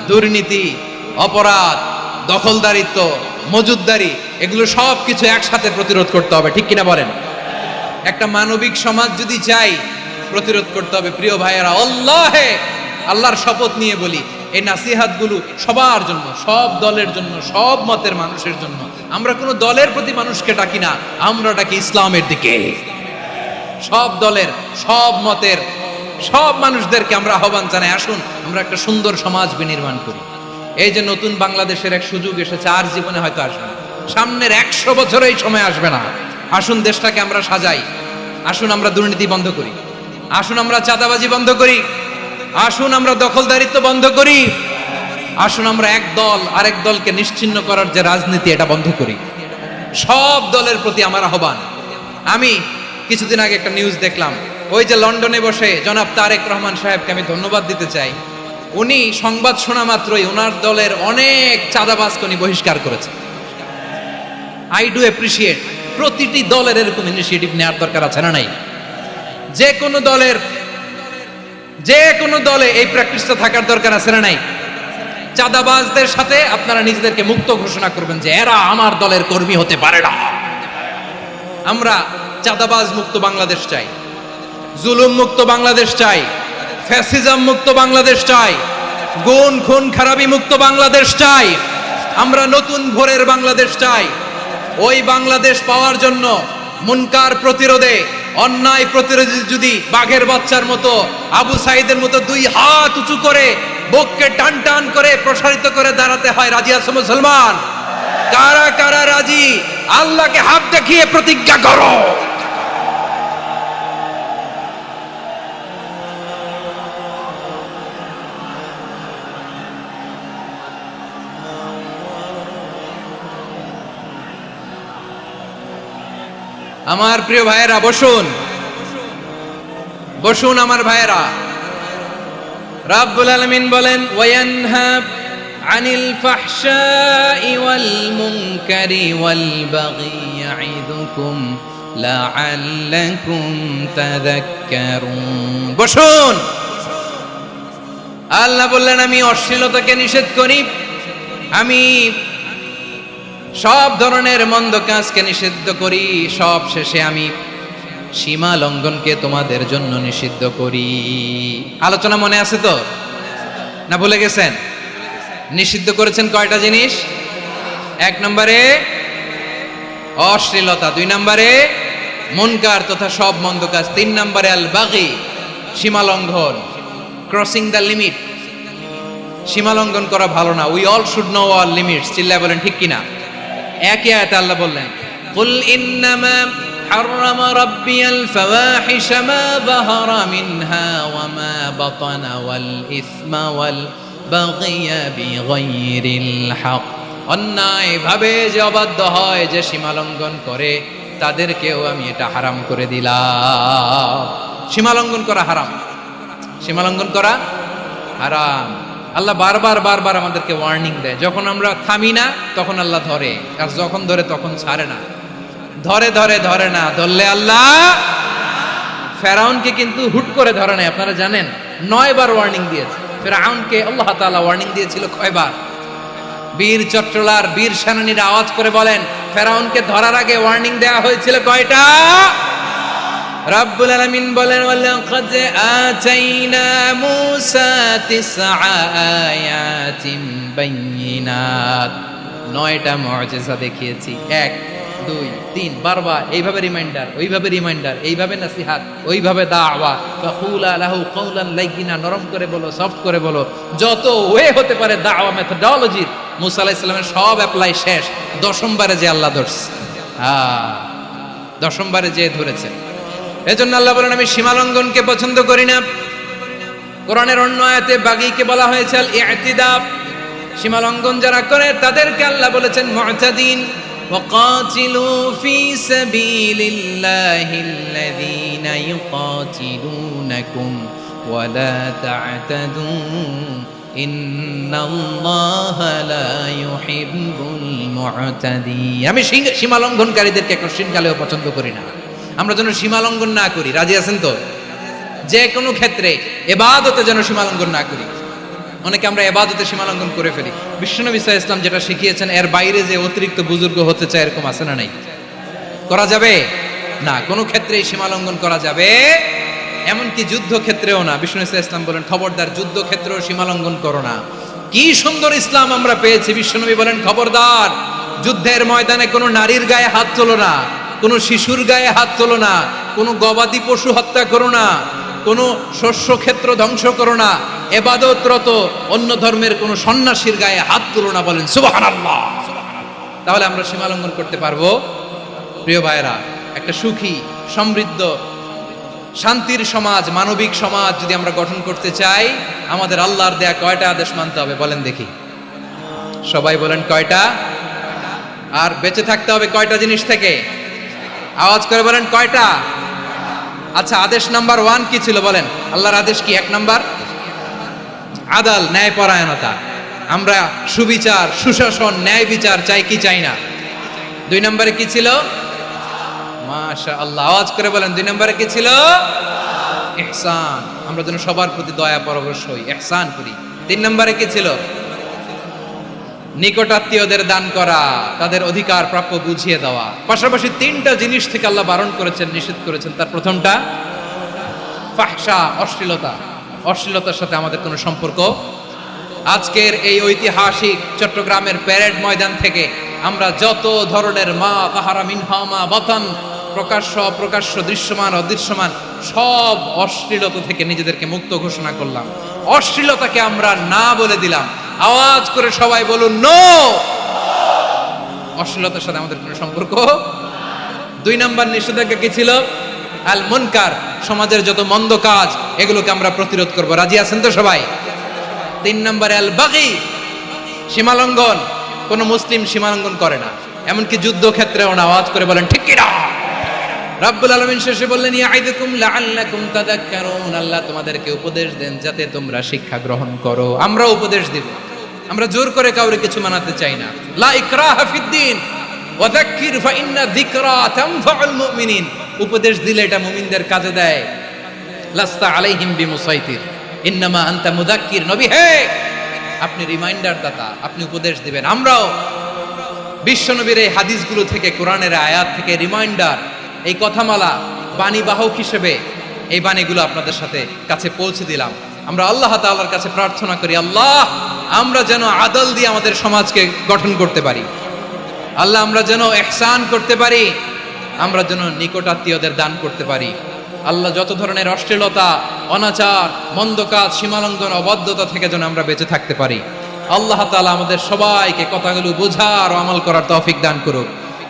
দুর্নীতি, অপরাধ, দখলদারিত্ব, মজুদদারি, এগুলো সব কিছু একসাথে প্রতিরোধ করতে হবে, ঠিক কিনা বলেন? একটা মানবিক সমাজ যদি চাই, প্রতিরোধ করতে হবে। প্রিয় ভাইয়েরা, আল্লাহর শপথ নিয়ে বলি, এই নাসিহাতগুলো সবার জন্য, সব দলের জন্য, সব মতের মানুষের জন্য। আমরা কোনো দলের প্রতি মানুষকে ডাকি না, আমরা ডাকি ইসলামের দিকে। সব দলের, সব মতের, সব মানুষদেরকে আমরা আহ্বান জানাই, আসুন আমরা একটা সুন্দর সমাজ বিনির্মাণ করি। এই যে নতুন বাংলাদেশের এক সুযোগ এসেছে, আর জীবনে হয়তো আসবে না, সামনের 100 বছর এই সময় আসবে না। আসুন দেশটাকে আমরা সাজাই, আসুন আমরা দুর্নীতি বন্ধ করি, আসুন আমরা চাঁদাবাজি বন্ধ করি, আসুন আমরা দখলদারিত্ব বন্ধ করি, আসুন আমরা এক দল আরেক দলকে নিশ্চিহ্ন করার যে রাজনীতি, এটা বন্ধ করি। সব দলের প্রতি আমার আহ্বান। আমি কিছুদিন আগে একটা নিউজ দেখলাম, ওই যে লন্ডনে বসে জনাব তারেক রহমান সাহেবকে আমি ধন্যবাদ দিতে চাই। উনি সংবাদ শোনা মাত্রই ওনার দলের অনেক চাঁদাবাজকে উনি বহিষ্কার করেছে। I do appreciate. প্রতিটি দলের এরকম ইনিশিয়েটিভ নেওয়ার দরকার আছে না নাই? যে কোনো দলে এই প্র্যাকটিসটা থাকার দরকার আছে না নাই? চাঁদাবাজদের সাথে আপনারা নিজেদেরকে মুক্ত ঘোষণা করবেন যে এরা আমার দলের কর্মী হতে পারে না। আমরা চাঁদাবাজ মুক্ত বাংলাদেশ চাই, জুলুম মুক্ত বাংলাদেশ চাই, ফ্যাসিজম মুক্ত বাংলাদেশ চাই, গুণ খুন খারাপি মুক্ত বাংলাদেশ চাই। আমরা নতুন ভোরের বাংলাদেশ চাই। ওই বাংলাদেশ পাওয়ার জন্য মুনকার প্রতিরোধে, অন্যায় প্রতিরোধে যদি বাঘের বাচ্চার মতো, আবু সাইদের মতো 2 হাত উঁচু করে, বুককে টান টান করে প্রসারিত করে দাঁড়াতে হয়, রাজি আছো মুসলমান? কারা কারা রাজি? আল্লাহকে হাত দেখিয়ে প্রতিজ্ঞা করো। আমার প্রিয় ভাইয়েরা, বসুন বসুন আমার ভাইয়েরা। রাব্বুল আলামিন বলেন, ওয়ায়ানহা আনিল ফাহশাই ওয়াল মুনকারি ওয়াল বাগি ইয়াইদুকুম লাআল্লাকুম তাযাক্কারুন। বসুন। আল্লাহ বললেন, আমি অশ্লীলতাকে নিষেধ করি, আমি সব ধরনের মন্দ কাজকে নিষিদ্ধ করি, সব শেষে আমি সীমা লঙ্ঘনকে তোমাদের জন্য নিষিদ্ধ করি। আলোচনা মনে আছে তো, না ভুলে গেছেন? নিষিদ্ধ করেছেন কয়টা জিনিস? 1 নম্বরে অশ্লীলতা, 2 নম্বরে মুনকার তথা সব মন্দ কাজ, 3 নম্বরে আল বাগি, সীমা লঙ্ঘন, ক্রসিং দ্য লিমিট। সীমা লঙ্ঘন করা ভালো না। We all should know our limits. চিল্লায় বলেন ঠিক কিনা? একই আয়াতে আল্লাহ বললেন, কুল ইন্নামা হাররামা রাব্বিয়াল ফাওয়াহিশা মা যাহারা মিনহা ওয়া মা বাতানা ওয়াল ইসমা ওয়াল বাগিয়া বিগাইরিল হক। অন্যায় ভাবে যে অবাধ্য হয়, যে সীমা লঙ্ঘন করে, তাদেরকেও আমি এটা হারাম করে দিলাম। সীমা লঙ্ঘন করা হারাম, সীমা লঙ্ঘন করা হারাম। আল্লাহ বারবার আমাদেরকে ওয়ার্নিং দেয়। যখন আমরা থামি না তখন আল্লাহ ধরে, আর যখন ধরে তখন ছাড়ে না। ধরে না, ধরলে আল্লাহ। ফেরাউনকে কিন্তু হুট করে ধরে নাই, আপনারা জানেন 9 বার ওয়ার্নিং দিয়েছে। ফেরাউনকে আল্লাহ তাআলা ওয়ার্নিং দিয়েছিল কয়বার? বীর চট্টলার বীর সেনানীরা আওয়াজ করে বলেন, ফেরাউনকে ধরার আগে ওয়ার্নিং দেওয়া হয়েছিল কয়টা? রাব্বুল আলামিন বলেন, ওয়ালাকাদ আতাইনা মূসা 9 আয়াতিন বাইয়িনাত। 9টা মুজিজা দেখিয়েছি। 1 2 3 বারবার এইভাবে রিমাইন্ডার, ওইভাবে রিমাইন্ডার, এইভাবে নসিহত, ওইভাবে দাওয়া। ফাকুলা লাহু কাওলান লাইয়িনা, নরম করে বলো, সফট করে বলো, যত ওয়ে হতে পারে দাওয়া মেথডোলজি। মূসা আলাইহিস সালামের সব অ্যাপ্লাই শেষ। 10ম বারে যে আল্লাহ ধরছে, 10ম বারে যে ধরেছে। এজন্য আল্লাহ বলেন, আমি সীমা লঙ্ঘনকে পছন্দ করি না। কোরআনের অন্য আয়াতে বাগীকে বলা হয়েছে আল ইতিদা। সীমা লঙ্ঘন যারা করে তাদেরকে আল্লাহ বলেছেন মুতাদিন। وقاتلوا في سبيل الله الذين يقاتلونكم ولا تعتدوا إن الله لا يحب المعتدين। আমি সীমা লঙ্ঘনকারীদেরকে একটা শৃঙ্খলাও পছন্দ করি না। আমরা যেন সীমা লঙ্ঘন না করি। রাজি আছেন তো? যে কোনো ক্ষেত্রে ইবাদতে যেন সীমা লঙ্ঘন না করি। অনেকে আমরা ইবাদতে সীমা লঙ্ঘন করে ফেলি। বিশ্বনবী সাল্লাল্লাহু আলাইহি ওয়াসাল্লাম যেটা শিখিয়েছেন এর বাইরে যে অতিরিক্ত বুজুর্গ হতে চায় এরকম আছে না নাই? করা যাবে না, কোনো ক্ষেত্রেই সীমা লঙ্ঘন করা যাবে, এমনকি যুদ্ধ ক্ষেত্রেও না। বিশ্বনবী সাল্লাল্লাহু আলাইহি ওয়াসাল্লাম বলেন খবরদার যুদ্ধ ক্ষেত্রেও সীমা লঙ্ঘন করো না। কি সুন্দর ইসলাম আমরা পেয়েছি। বিশ্বনবী বলেন খবরদার যুদ্ধের ময়দানে কোনো নারীর গায়ে হাত তোলো না, কোনো শিশুর গায়ে হাত তোলো না, কোনো গবাদি পশু হত্যা করো না, কোনো শস্য ক্ষেত্র ধ্বংস করো না, ইবাদতরত অন্য ধর্মের কোনো সন্ন্যাসীর গায়ে হাত তুলো না। বলেন সুবহানাল্লাহ। তাহলে আমরা সীমা লঙ্ঘন করতে পারবো? প্রিয় ভাইরা, একটা সুখী সমৃদ্ধ শান্তির সমাজ, মানবিক সমাজ যদি আমরা গঠন করতে চাই, আমাদের আল্লাহর দেয়া কয়টা আদেশ মানতে হবে বলেন দেখি? সবাই বলেন কয়টা? আর বেঁচে থাকতে হবে কয়টা জিনিস থেকে? আওয়াজ করে বলেন কয়টা? আচ্ছা, আদেশ নাম্বার 1 কি ছিল বলেন? আল্লাহর আদেশ কি? 1 নাম্বার আদাল, ন্যায়পরায়ণতা। আমরা সুবিচার, সুশাসন, ন্যায় বিচার চাই কি চাই না? 2 নম্বরে কি ছিল? মাশাআল্লাহ, আওয়াজ করে বলেন 2 নম্বরে কি ছিল? ইহসান। আমরা যেন সবার প্রতি দয়া পরবশ হই, ইহসান করি। 3 নম্বরে কি ছিল? নিকটাত্মীয়দের দান করা, তাদের অধিকার প্রাপ্য বুঝিয়ে দেওয়া। পাশাপাশি 3টা জিনিস থেকে আল্লাহ বারণ করেছেন, নিষেধ করেছেন। তার প্রথমটা ফাহশা, অশ্লীলতা। অশ্লীলতার সাথে আমাদের কোনো সম্পর্ক। আজকের এই ঐতিহাসিক চট্টগ্রামের প্যারেড ময়দান থেকে আমরা যত ধরনের মা তাহারা মিনহা মা বাতান, প্রকাশ্য অপ্রকাশ্য, দৃশ্যমান অদৃশ্যমান, সব অশ্লীলতা থেকে নিজেদেরকে মুক্ত ঘোষণা করলাম। অশ্লীলতাকে আমরা না বলে দিলাম। আওয়াজ করে সবাই বলুন নো। অশ্লীলতার সাথে আমাদের কোনো সম্পর্ক। 2 নম্বর নিষেধাজ্ঞা কি ছিল? আল মুনকার, সমাজের যত মন্দ কাজ এগুলোকে আমরা প্রতিরোধ করব। রাজি আছেন তো সবাই? 3 নম্বরে আল বাগি, সীমালঙ্ঘন। কোন মুসলিম সীমালঙ্ঘন করে না, এমনকি যুদ্ধ ক্ষেত্রেও না। আওয়াজ করে বলেন ঠিক কি না? রাব্বুল আলামিন শেষে বললেন ইয়াইদুকুম লাআল্লাকুম তাযাক্কারুন। আল্লাহ তোমাদেরকে উপদেশ দেন যাতে তোমরা শিক্ষা গ্রহণ করো। আমরা উপদেশ দেব, আমরা জোর করে কাউরে কিছু মানাতে চাই না। লা ইকরাহা ফিদ্দিন ওয়া যাক্কির ফা ইন্না যিকরা তানফাউল মুমিনিন। উপদেশ দিলে এটা মুমিনদের কাজে দেয়। লাস্তা আলাইহিম বিমুসাইতির ইন্নামা আনতা মুযাক্কির। নবী হে, আপনি রিমাইন্ডার দাতা, আপনি উপদেশ দিবেন। আমরাও বিশ্বনবীর এই হাদিসগুলো থেকে, কোরআনের আয়াত থেকে রিমাইন্ডার, এই কথামালা, বাণী বাহক হিসেবে এই বাণীগুলো আপনাদের সাথে কাছে পৌঁছে দিলাম। আমরা আল্লাহ তাআলার কাছে প্রার্থনা করি, আল্লাহ আমরা যেন আদল দিয়ে আমাদের সমাজকে গঠন করতে পারি। আল্লাহ আমরা যেন ইহসান করতে পারি, আমরা যেন নিকটাত্মীয়দের দান করতে পারি। আল্লাহ যত ধরনের অশ্লীলতা, অনাচার, মন্দ কাজ, সীমালঙ্ঘন, অবাধ্যতা থেকে যেন আমরা বেঁচে থাকতে পারি। আল্লাহ তাআলা আমাদের সবাইকে কথাগুলো বোঝার ও আমল করার তৌফিক দান করুক।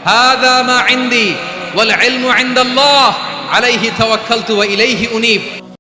হাযা মা ইনদি ওয়াল ইলমু ইনদাল্লাহ আলাইহি তাওয়াক্কালতু ওয়া ইলাইহি উনীব।